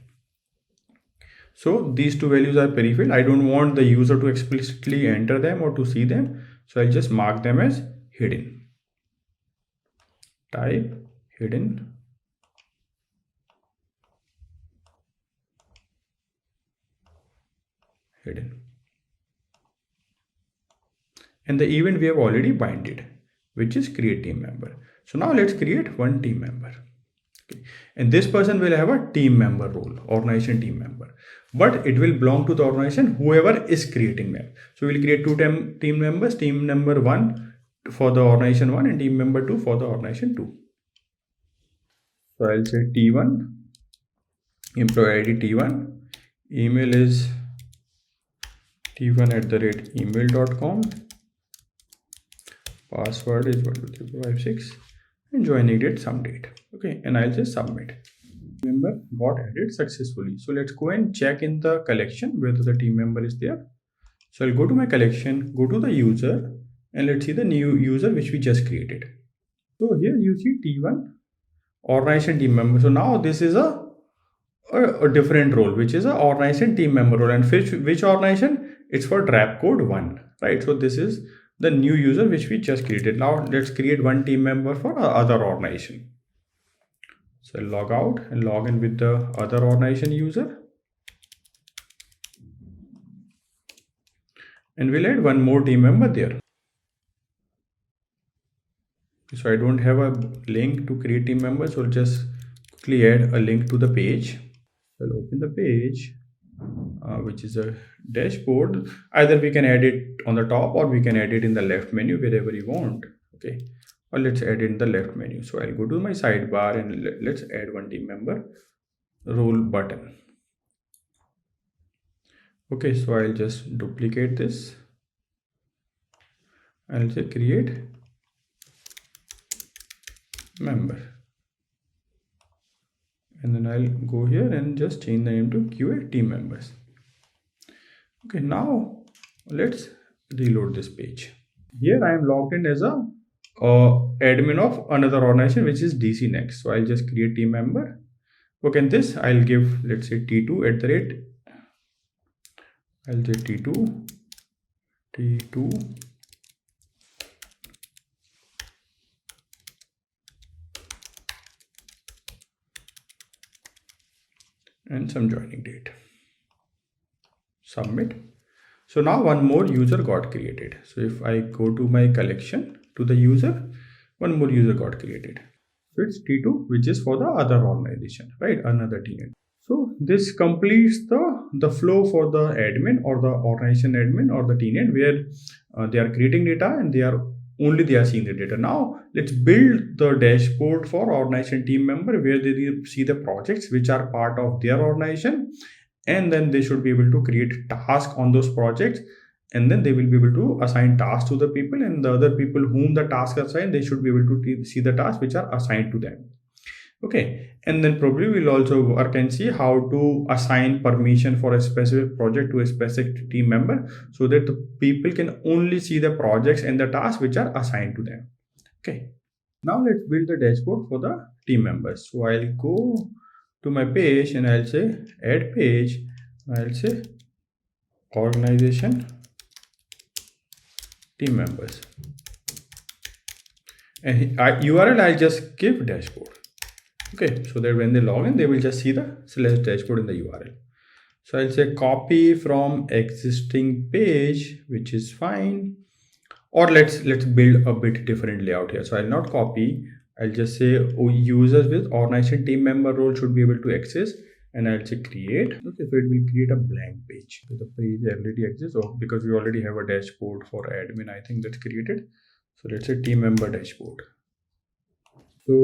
so these two values are pre-filled. I don't want the user to explicitly enter them or to see them, so I'll just mark them as hidden. Type hidden. And the event we have already binded, which is create team member. So now let's create one team member. Okay. And this person will have a team member role, organization team member, but it will belong to the organization whoever is creating them. So we'll create two team members, team member 1 for the organization 1 and team member 2 for the organization 2. So I'll say T1, employee ID T1, email is t1@email.com, password is 12356, and joining date some date. Okay, and I'll just submit. Member got added successfully. So let's go and check in the collection whether the team member is there. So I'll go to my collection, go to the user, and let's see the new user which we just created. So here you see T1 organization team member. So now this is a different role, which is a organization team member role, and which organization? It's for drop code 1, right? So this is the new user which we just created. Now let's create one team member for other organization. So I'll log out and log in with the other organization user, and we'll add one more team member there. So I don't have a link to create team members, so I'll just quickly add a link to the page. I'll open the page, which is a dashboard. Either we can add it on the top or we can add it in the left menu, wherever you want. Okay, or let's add it in the left menu. So I'll go to my sidebar and let's add one team member role button. Okay, so I'll just duplicate this. I'll say create member, and then I'll go here and just change the name to QA team members. Okay, now let's reload this page. Here I am logged in as a admin of another organization, which is DC Next. So I'll just create team member. Okay, and this I'll give, let's say T2 at the rate. I'll say T2 and some joining date. Submit. So now one more user got created. So if I go to my collection to the user, one more user got created. So it's T2, which is for the other organization, right? Another tenant. So this completes the flow for the admin or the organization admin or the tenant, where they are creating data and they are seeing the data. Now let's build the dashboard for organization team member, where they see the projects which are part of their organization, and then they should be able to create tasks on those projects, and then they will be able to assign tasks to the people, and the other people whom the task are assigned, they should be able to see the tasks which are assigned to them. Okay, and then probably we'll also work and see how to assign permission for a specific project to a specific team member, so that the people can only see the projects and the tasks which are assigned to them. Okay, now let's build the dashboard for the team members. So I'll go to my page and I'll say add page. I'll say organization team members, and URL I'll just give dashboard. Okay, so that when they log in, they will just see the / dashboard in the URL. So I'll say copy from existing page, which is fine. Or let's build a bit different layout here. So I'll not copy. I'll just say users with organization team member role should be able to access, and I'll say create. Okay, so it will create a blank page. So the page already exists. Oh, because we already have a dashboard for admin, I think that's created. So let's say team member dashboard. So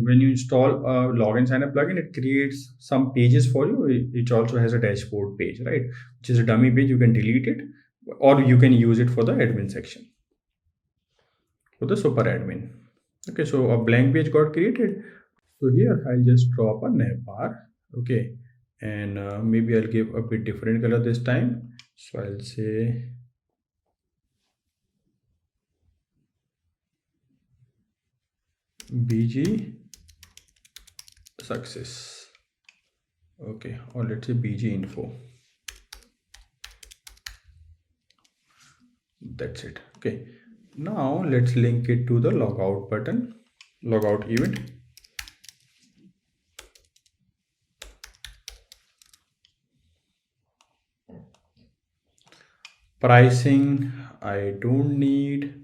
when you install a login sign up plugin, it creates some pages for you. It also has a dashboard page, right? Which is a dummy page. You can delete it, or you can use it for the admin section, for the super admin. Okay, so a blank page got created. So here I'll just drop a navbar. Okay, and maybe I'll give a bit different color this time. So I'll say BG success. Okay, or let's say BG info. That's it. Okay, now let's link it to the logout button, logout event. Pricing I don't need,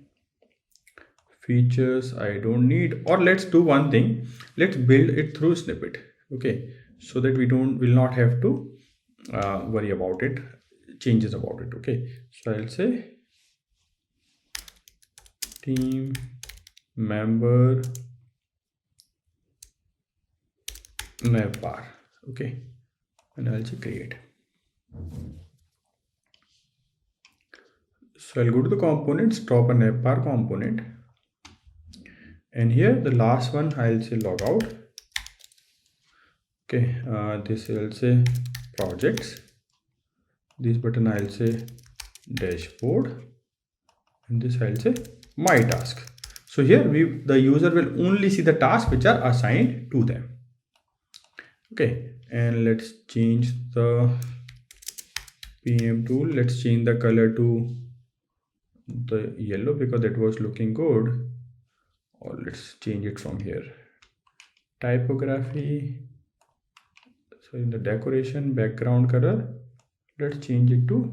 features I don't need, or let's do one thing, let's build it through snippet. Okay, so that we will not have to worry about it, changes about it. Okay, so I'll say team member navbar. Okay, and I'll say create. So I'll go to the components, drop a navbar component, and here the last one I'll say logout. Okay, this I'll say projects, this button I'll say dashboard, and this I'll say my task. So here the user will only see the tasks which are assigned to them. Okay, and let's change the PM tool. Let's change the color to the yellow because that was looking good. Or let's change it from here. Typography. So in the decoration background color, let's change it to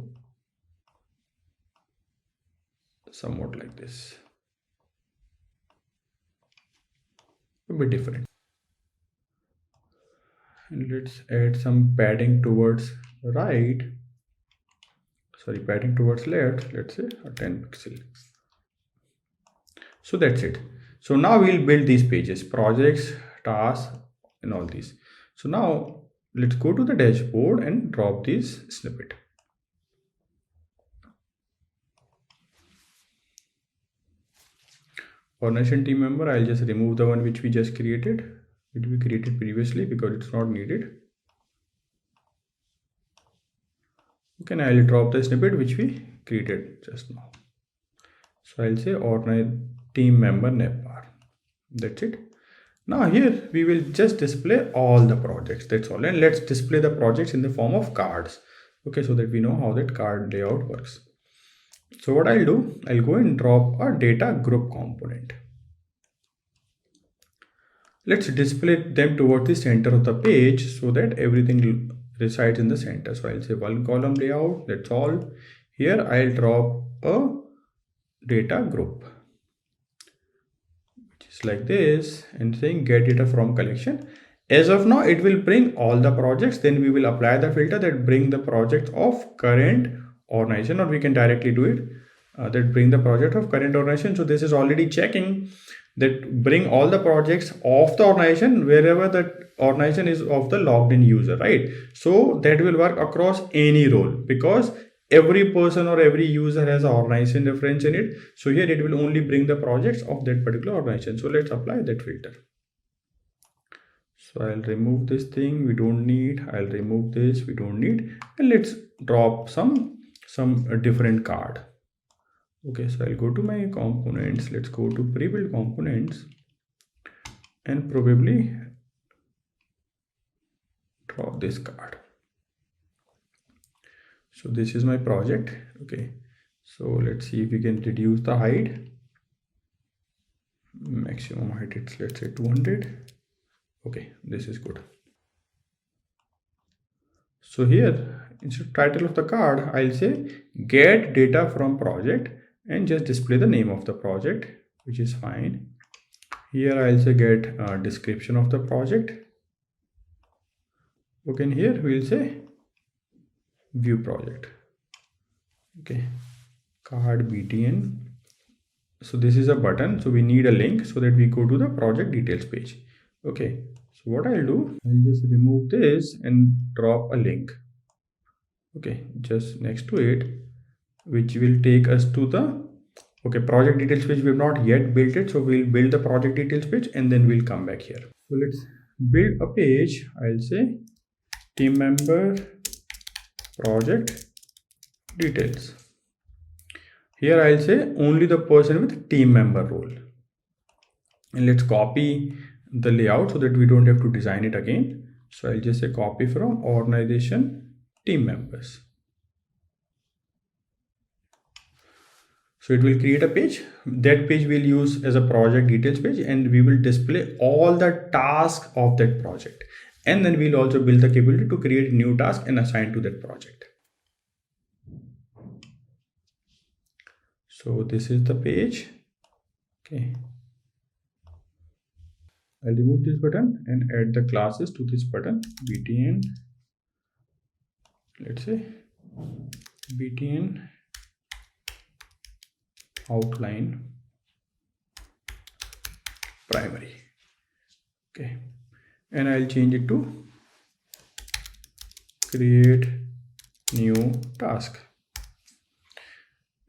somewhat like this, a bit different. And let's add some padding towards padding towards left. Let's say a 10 pixel. So that's it. So now we'll build these pages, projects, tasks, and all these. So now let's go to the dashboard and drop this snippet. Organization team member, I'll just remove the one which we just created, which we created previously, because it's not needed. Okay, now I'll drop the snippet which we created just now. So I'll say organization team member navbar. That's it. Now here we will just display all the projects. That's all. And let's display the projects in the form of cards. Okay, so that we know how that card layout works. So what I'll do, I'll go and drop a data group component. Let's display them toward the center of the page so that everything resides in the center. So I'll say one column layout. That's all. Here I'll drop a data group, which is like this, and saying get data from collection. As of now, it will bring all the projects. Then we will apply the filter that bring the projects of current organization, or we can directly do it that bring the project of current organization. So this is already checking that bring all the projects of the organization wherever that organization is of the logged in user, right? So that will work across any role, because every person or every user has an organization reference in it. So here it will only bring the projects of that particular organization. So let's apply that filter. So I'll remove this thing we don't need, I'll remove this we don't need, and let's drop some different card. Okay, so I'll go to my components, let's go to pre-built components and probably drop this card. So this is my project. Okay, so let's see if we can reduce the height. Maximum height, it's let's say 200. Okay, this is good. So here instead of title of the card, I'll say get data from project and just display the name of the project, which is fine. Here I'll say get a description of the project. Okay, and here we'll say view project. Okay, card btn. So this is a button, so we need a link so that we go to the project details page. Okay, so what I'll do, I'll just remove this and drop a link. Okay, just next to it, which will take us to the project details page. We have not yet built it, so we'll build the project details page and then we'll come back here. So let's build a page. I'll say team member project details. Here I'll say only the person with team member role, and let's copy the layout so that we don't have to design it again. So I'll just say copy from organization team members. So it will create a page. That page we'll use as a project details page, and we will display all the tasks of that project. And then we'll also build the capability to create new task and assign to that project. So this is the page. Okay, I'll remove this button and add the classes to this button. btn, let's say btn outline primary. Okay, and I'll change it to create new task.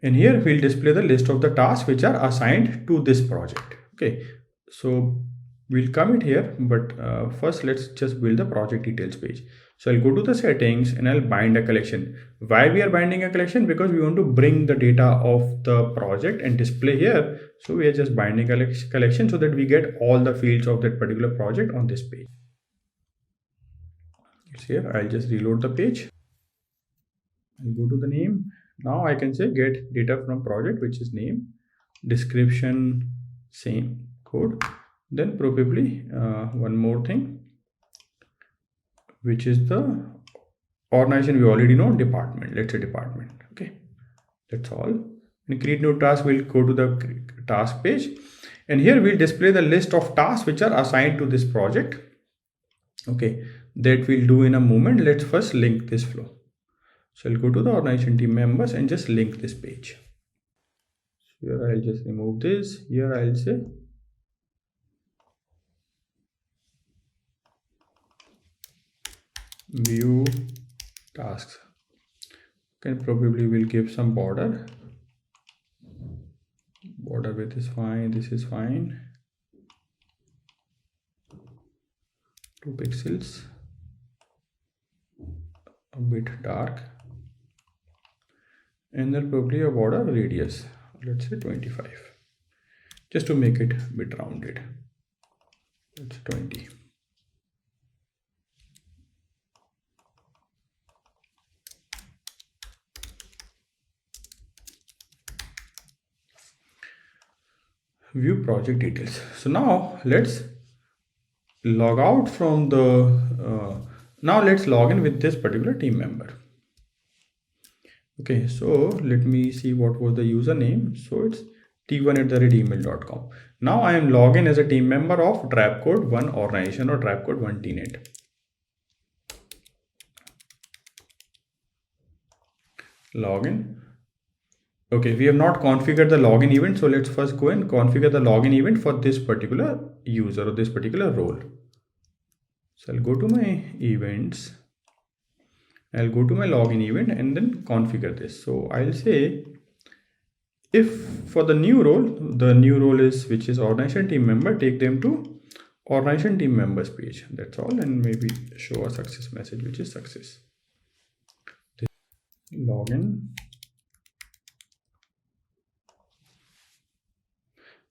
And here we'll display the list of the tasks which are assigned to this project. Okay, so we'll commit here, but first let's just build the project details page. So I'll go to the settings and I'll bind a collection. Why we are binding a collection? Because we want to bring the data of the project and display here. So we are just binding a collection so that we get all the fields of that particular project on this page. It's here. I'll just reload the page. I'll go to the name. Now I can say get data from project, which is name, description, same code. Then probably one more thing, which is the organization we already know, department. Let's say department. Okay, that's all. And create new task, we'll go to the task page, and here we'll display the list of tasks which are assigned to this project. Okay, that we'll do in a moment. Let's first link this flow. So I'll go to the organization team members and just link this page. So here I'll just remove this. Here I'll say view tasks. Can probably will give some border. Border width is fine. This is fine. 2 pixels. A bit dark. And then probably a border radius, let's say 25, just to make it a bit rounded. That's 20. View project details. So now let's log out from the now let's log in with this particular team member. Okay, so let me see what was the username. So it's t1@email.com. Now I am logged in as a team member of Trapcode 1 organization or Trapcode 1 tenant. Login. Okay, we have not configured the login event, so let's first go and configure the login event for this particular user or this particular role. So I'll go to my events, I'll go to my login event and then configure this. So I'll say if for the new role is which is organization team member, take them to organization team members page. That's all, and maybe show a success message which is success. Login.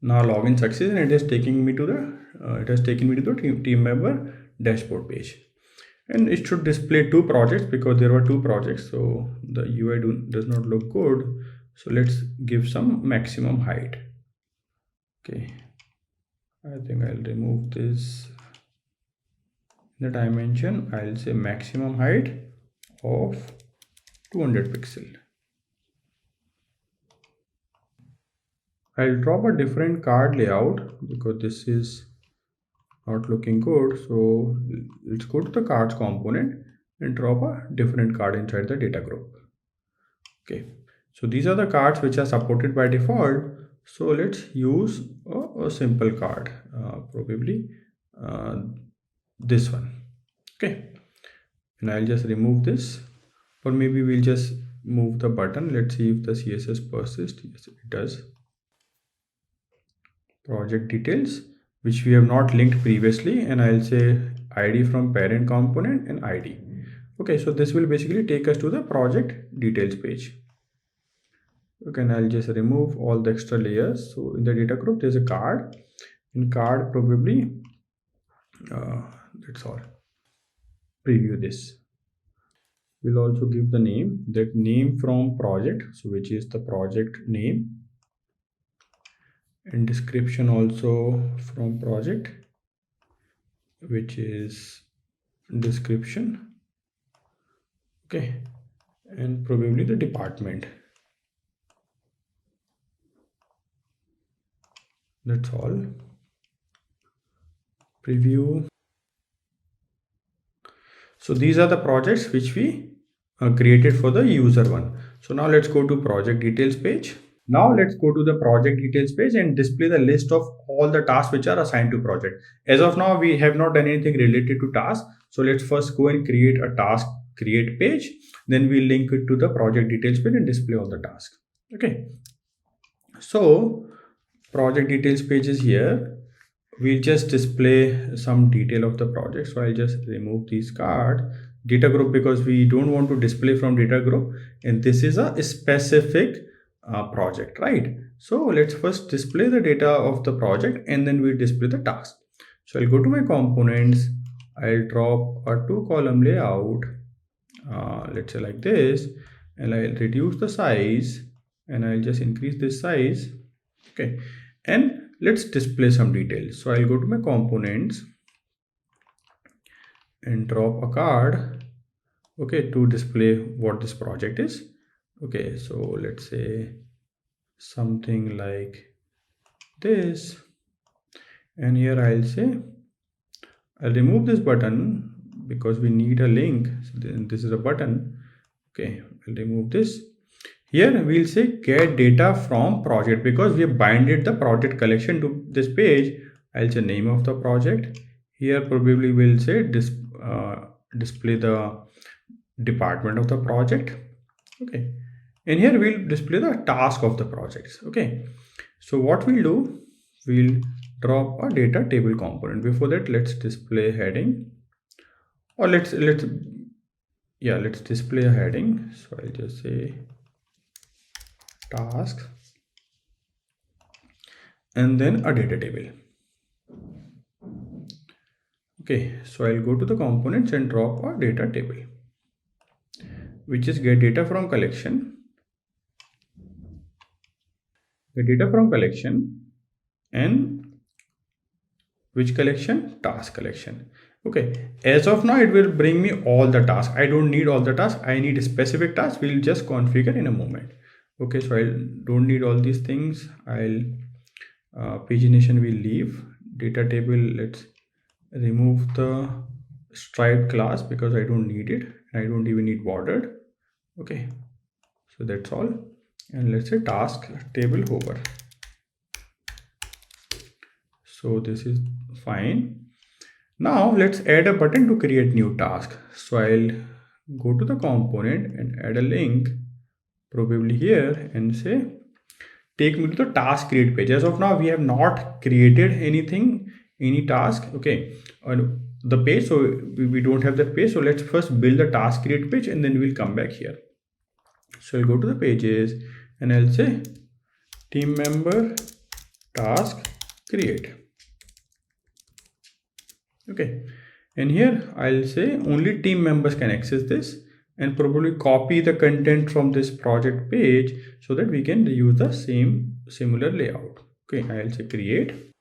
Now login success, and it is taking me to the team member dashboard page, and it should display two projects because there were two projects, so the UI does not look good. So let's give some maximum height. Okay, I think I'll remove this. The dimension, I'll say maximum height of 200 pixel. I'll drop a different card layout because this is not looking good. So let's go to the cards component and drop a different card inside the data group. Okay, so these are the cards which are supported by default. So let's use a simple card, probably this one. Okay, and I'll just remove this, or maybe we'll just move the button. Let's see if the CSS persists. Yes, it does. Project details, which we have not linked previously, and I'll say ID from parent component and ID. Okay, so this will basically take us to the project details page. Okay, and I'll just remove all the extra layers. So in the data group, there's a card. In card, probably that's all. Preview this. We'll also give the name, that name from project, so which is the project name, and description also from project, which is description. Okay, and probably the department. That's all. Preview. So these are the projects which we created for the user one. So now let's go to project details page. Now let's go to the project details page and display the list of all the tasks which are assigned to project. As of now, we have not done anything related to tasks. So let's first go and create a task create page. Then we link it to the project details page and display all the tasks. Okay. So project details page is here. We'll just display some detail of the project. So I'll just remove these cards. Data group, because we don't want to display from data group, and this is a specific project, right? So let's first display the data of the project and then we display the task. So I'll go to my components, I'll drop a 2-column layout, let's say like this, and I'll reduce the size and I'll just increase this size. Okay, and let's display some details. So I'll go to my components and drop a card, okay, to display what this project is. Okay, so let's say something like this, and here I'll say I'll remove this button because we need a link. So then this is a button. Okay, I'll remove this. Here we'll say get data from project because we have binded the project collection to this page. I'll say name of the project. Here probably we'll say display the department of the project. Okay, and here we'll display the task of the projects. Okay, so what we'll do, we'll drop a data table component. Before that, let's display heading, or let's display a heading. So I'll just say task and then a data table. Okay, so I'll go to the components and drop a data table, which is get data from collection. The data from collection, and which collection? Task collection. Okay, as of now it will bring me all the tasks. I don't need all the tasks, I need a specific task. We'll just configure in a moment. Okay, so I don't need all these things. I'll pagination we leave. Data table, let's remove the striped class because I don't need it. I don't even need bordered. Okay, so that's all. And let's say task table hover. So this is fine. Now let's add a button to create new task. So I'll go to the component and add a link, probably here, and say take me to the task create page. As of now, we have not created anything, any task. Okay, on the page, so we don't have that page. So let's first build the task create page and then we'll come back here. So I'll go to the pages and I'll say team member task create. Okay, and here I'll say only team members can access this, and probably copy the content from this project page so that we can use the same similar layout. Okay, I'll say create.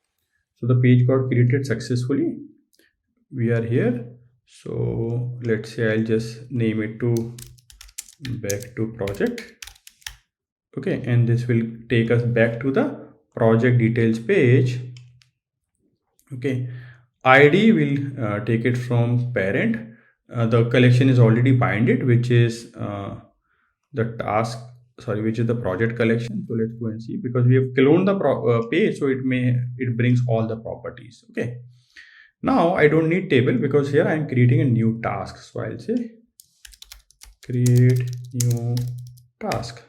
So the page got created successfully. We are here. So let's say I'll just name it to back to project. Okay, and this will take us back to the project details page. Okay, ID will take it from parent. The collection is already binded, which is the task, sorry, which is the project collection. So let's go and see, because we have cloned the page, so it brings all the properties. Okay, now I don't need table because here I'm creating a new task. So I'll say create new task,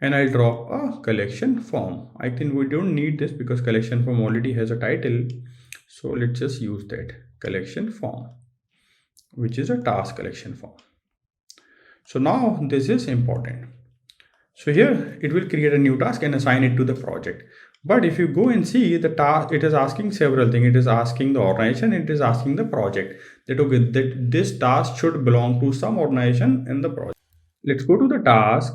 and I'll drop a collection form. I think we don't need this because collection form already has a title. So let's just use that collection form, which is a task collection form. So now this is important. So here it will create a new task and assign it to the project. But if you go and see the task, it is asking several things. It is asking the organization, it is asking the project, that okay, that this task should belong to some organization and the project. Let's go to the task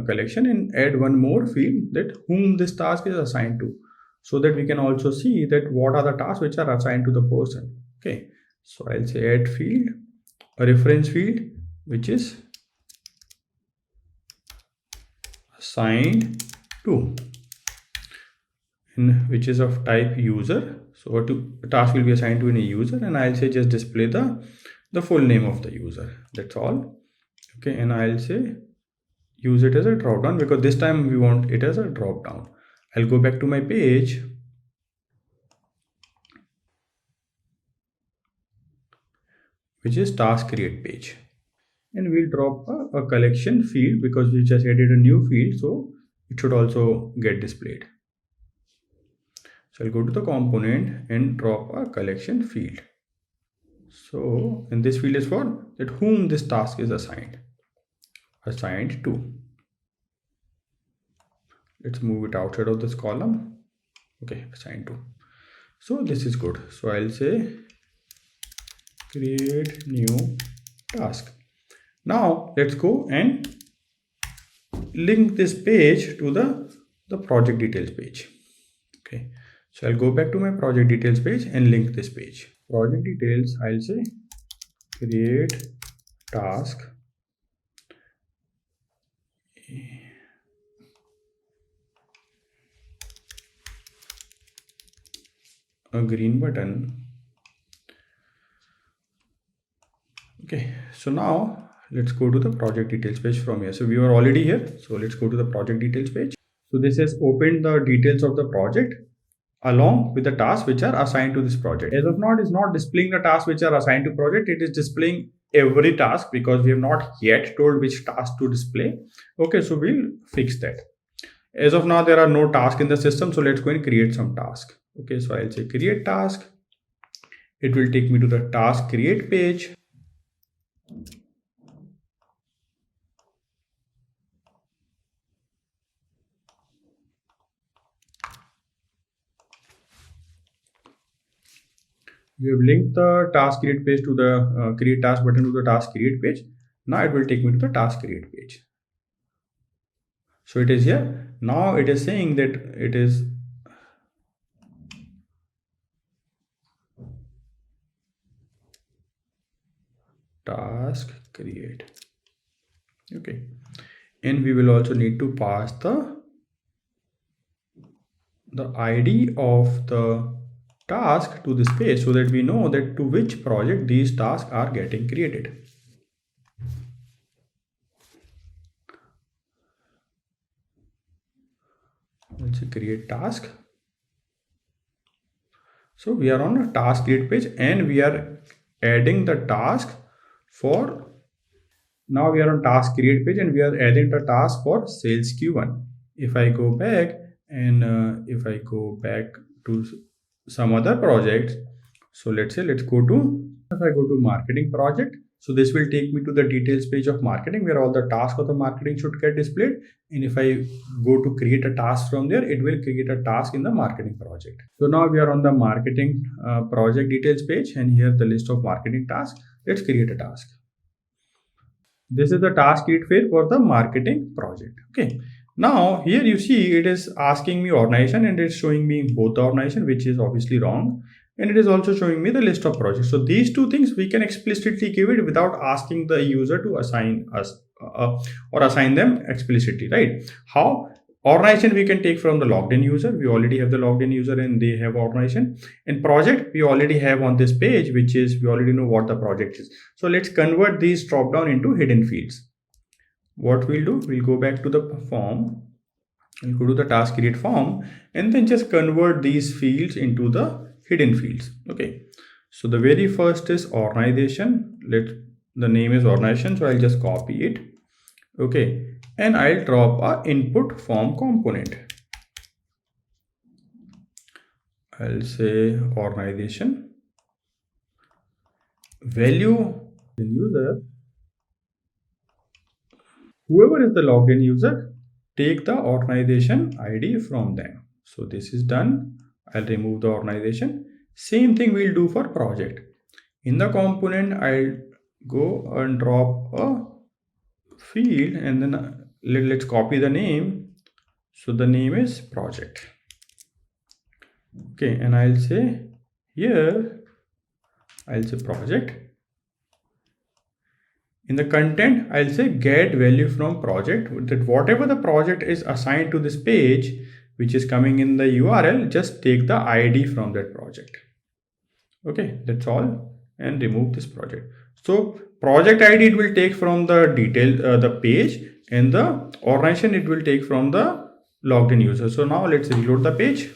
collection and add one more field, that whom this task is assigned to, so that we can also see that what are the tasks which are assigned to the person. Okay, so I'll say add field, a reference field, which is assigned to, and which is of type user. So a task will be assigned to any user, and I'll say just display the full name of the user. That's all. Okay, and I'll say use it as a drop down because this time we want it as a drop down. I'll go back to my page, which is task create page, and we'll drop a collection field because we just added a new field, so it should also get displayed. So I'll go to the component and drop a collection field. So, and this field is for that whom this task is assigned to. Let's move it outside of this column. Okay, assigned to. So this is good. So I'll say create new task. Now let's go and link this page to the project details page. Okay, so I'll go back to my project details page and link this page. Project details, I'll say create task, a green button. Okay, so now let's go to the project details page from here. So we were already here, so let's go to the project details page. So this has opened the details of the project along with the tasks which are assigned to this project. As of now, it is not displaying the tasks which are assigned to project. It is displaying every task because we have not yet told which task to display. Okay, so we'll fix that. As of now, there are no tasks in the system, so let's go and create some task. Okay, so I'll say create task. It will take me to the task create page. We have linked the task create page to the create task button to the task create page. Now it will take me to the task create page. So it is here. Now it is saying that it is task create. Okay, and we will also need to pass the the ID of the task to this page so that we know that to which project these tasks are getting created. Let's say create task. So we are on a task create page and we are adding the task for, now we are on task create page and we are adding the task for sales Q1. If I go back and if I go back to some other project, so let's say let's go to, if I go to marketing project, so this will take me to the details page of marketing where all the tasks of the marketing should get displayed. And if I go to create a task from there, it will create a task in the marketing project. So now we are on the marketing project details page and here the list of marketing tasks. Let's create a task. This is the task create phase for the marketing project. Okay. Now here you see it is asking me organization and it's showing me both the organization, which is obviously wrong. And it is also showing me the list of projects. So these two things we can explicitly give it without asking the user to assign us or assign them explicitly, right? How? Organization we can take from the logged in user. We already have the logged in user and they have organization. And project we already have on this page, which is we already know what the project is. So let's convert these drop down into hidden fields. What we'll do, we'll go back to the form, we'll go to the task create form and then just convert these fields into the hidden fields. Okay, so the very first is organization. The name is organization, so I'll just copy it. Okay, and I'll drop a input form component. I'll say organization value in user. Whoever is the logged in user, take the organization ID from them. So this is done. I'll remove the organization. Same thing we'll do for project. In the component, I'll go and drop a field and then let's copy the name. So the name is project. Okay, and I'll say here, I'll say project. In the content, I'll say get value from project, that whatever the project is assigned to this page, which is coming in the URL, just take the ID from that project. Okay, that's all, and remove this project. So project ID it will take from the detail, the page, and the organization it will take from the logged in user. So now let's reload the page.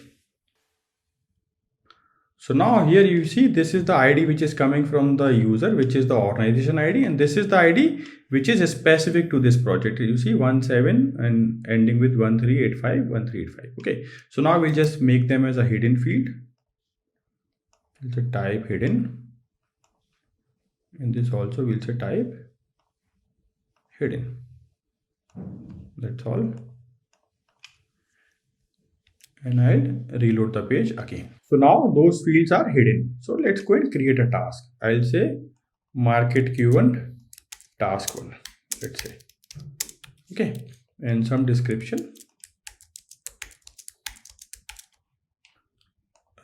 So now here you see this is the ID which is coming from the user, which is the organization ID, and this is the ID which is specific to this project. You see 17 and ending with 1385, 1385. Okay, so now we'll just make them as a hidden field. We'll say type hidden, and this also we'll say type hidden. That's all. And I'll reload the page again. So now those fields are hidden. So let's go and create a task. I'll say market Q1 task 1, let's say. Okay, and some description.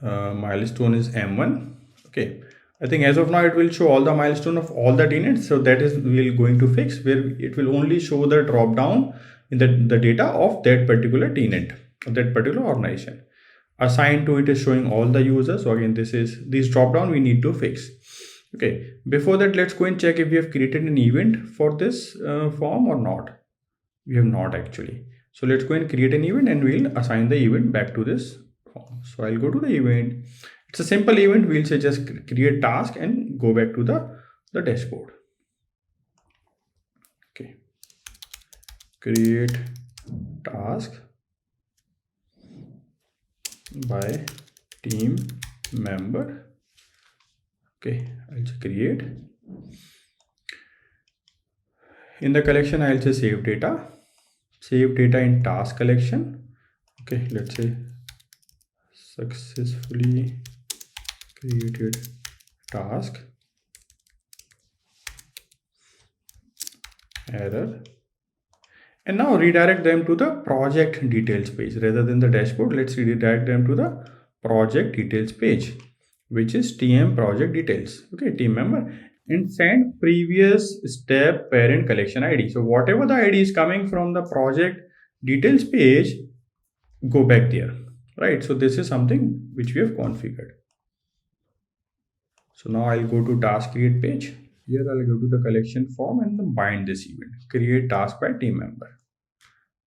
Milestone is M1. Okay, I think as of now it will show all the milestone of all the tenants. So that is we're going to fix, where it will only show the drop down in the data of that particular tenant, of that particular organization. Assigned to it is showing all the users. So again, this drop down we need to fix. Okay, before that, let's go and check if we have created an event for this form or not. We have not actually. So let's go and create an event and we'll assign the event back to this form. So I'll go to the event. It's a simple event. We'll say just create task and go back to the dashboard. Okay, create task by team member. Okay, I'll just create. In the collection, I'll say save data. Save data in task collection. Okay, let's say successfully created task, error. And now redirect them to the project details page. Rather than the dashboard, let's redirect them to the project details page, which is TM project details. Okay, team member, and send previous step parent collection ID. So whatever the ID is coming from the project details page, go back there. right? So this is something which we have configured. So now I'll go to task create page. Here I'll go to the collection form and then bind this event, create task by team member.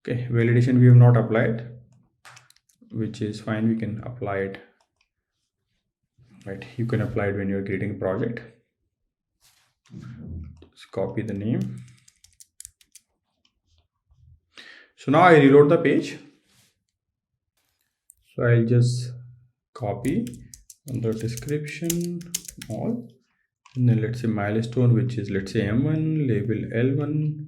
Okay, validation we have not applied, which is fine. We can apply it, right? You can apply it when you're creating a project. Just copy the name. So now I reload the page. So I'll just copy the description all, and then let's say milestone, which is let's say M1, label L1,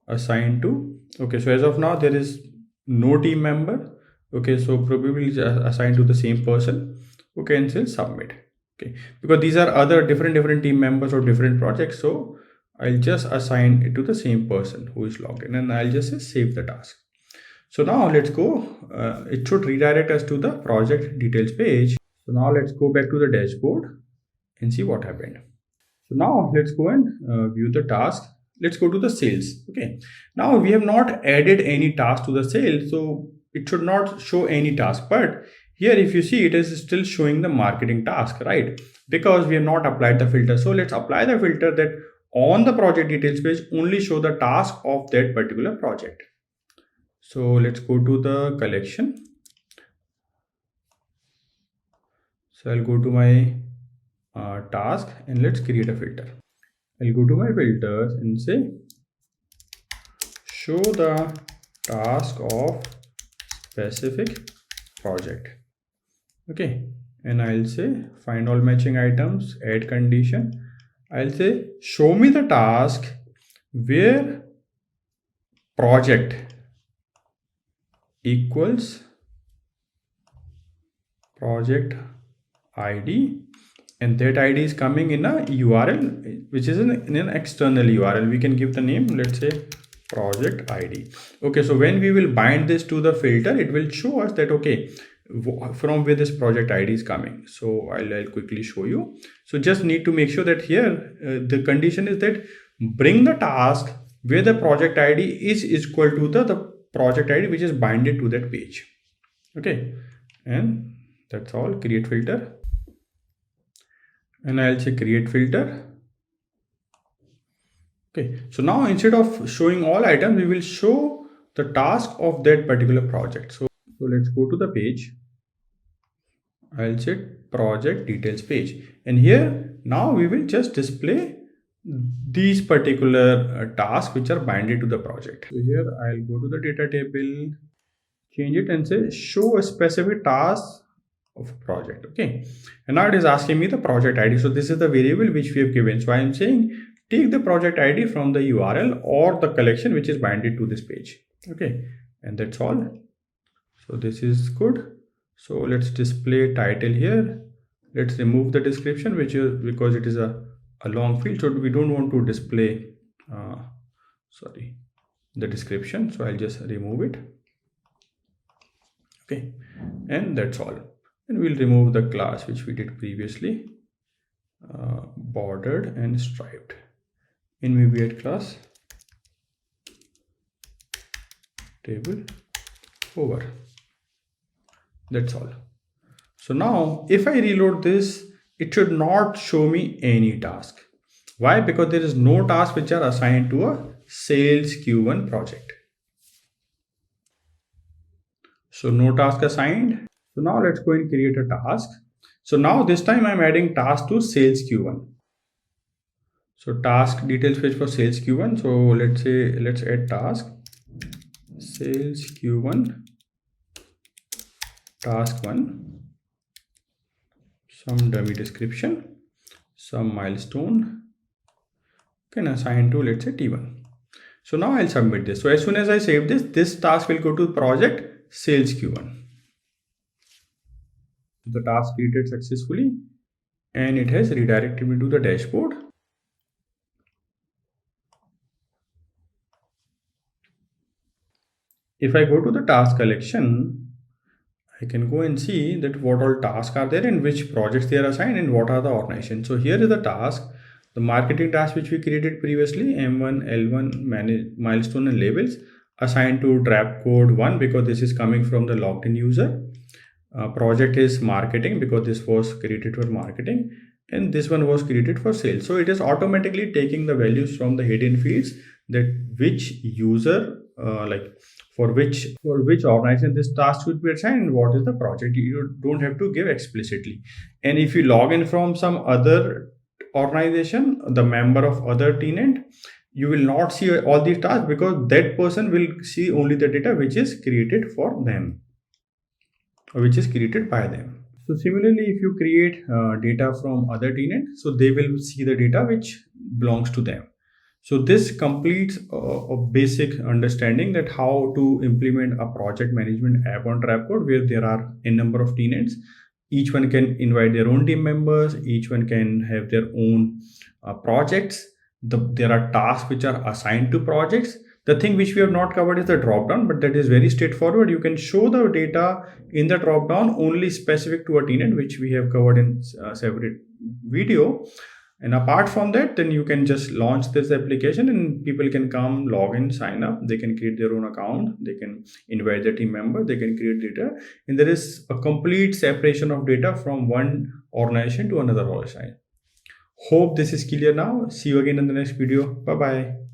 assigned to. Okay, so as of now there is no team member. Okay, so probably assigned to the same person. Okay, and say submit. Okay, because these are other different team members or different projects, so I'll just assign it to the same person who is logged in, and I'll just say save the task. So now let's go. It should redirect us to the project details page. So now let's go back to the dashboard and see what happened. So now let's go and view the task. Let's go to the sales. Okay, now we have not added any task to the sales, so it should not show any task. But here if you see, it is still showing the marketing task, right? Because we have not applied the filter. So let's apply the filter that on the project details page only show the task of that particular project. So let's go to the collection. So I'll go to my task and let's create a filter. I'll go to my filters and say show the task of specific project. Okay, and I'll say find all matching items, add condition. I'll say show me the task where project equals project ID, and that ID is coming in a URL, which is in an external URL. We can give the name, let's say project ID. Okay, so when we will bind this to the filter, it will show us that okay, from where this project ID is coming. So I'll quickly show you. So just need to make sure that here the condition is that bring the task where the project ID is equal to the project ID which is binded to that page. Okay, and that's all. Create filter, and I'll say create filter. Okay, so now instead of showing all items, we will show the task of that particular project. So let's go to the page. I'll say project details page, and here now we will just display these particular tasks which are binded to the project. So here I'll go to the data table, change it and say show a specific task of project. Okay, and now it is asking me the project ID. So this is the variable which we have given. So I am saying take the project ID from the URL or the collection which is binded to this page. Okay, and that's all. So this is good. So let's display title here. Let's remove the description, which is because it is a long field, so we don't want to display the description. So I'll just remove it. Okay, and that's all. And we'll remove the class which we did previously, bordered and striped. In maybe add class table over. That's all. So now if I reload this, it should not show me any task. Why? Because there is no task which are assigned to a sales Q1 project. So no task assigned. So now let's go and create a task. So now this time I'm adding task to sales Q1. So task details page for sales Q1. So let's add task sales Q1 task 1, some dummy description, some milestone, can assign to let's say T1. So now I'll submit this. So as soon as I save this task will go to project sales Q1. The task created successfully and it has redirected me to the dashboard. If I go to the task collection, I can go and see that what all tasks are there and which projects they are assigned and what are the organizations. So here is the task, the marketing task which we created previously, M1, L1, manage, milestone and labels, assigned to draft code 1 because this is coming from the logged in user. project is marketing because this was created for marketing, and this one was created for sales. So it is automatically taking the values from the hidden fields, that which user, like for which organization this task should be assigned and what is the project. You don't have to give explicitly. And if you log in from some other organization, the member of other tenant, you will not see all these tasks because that person will see only the data which is created for them, or which is created by them. So similarly, if you create data from other tenants, so they will see the data which belongs to them. So this completes a basic understanding that how to implement a project management app on Trapcode, where there are a number of tenants. Each one can invite their own team members. Each one can have their own projects. There are tasks which are assigned to projects. The thing which we have not covered is the drop down, but that is very straightforward. You can show the data in the drop down only specific to a tenant, which we have covered in a separate video. And apart from that, then you can just launch this application and people can come, log in, sign up. They can create their own account. They can invite their team member. They can create data. And there is a complete separation of data from one organization to another organization. Hope this is clear now. See you again in the next video. Bye bye.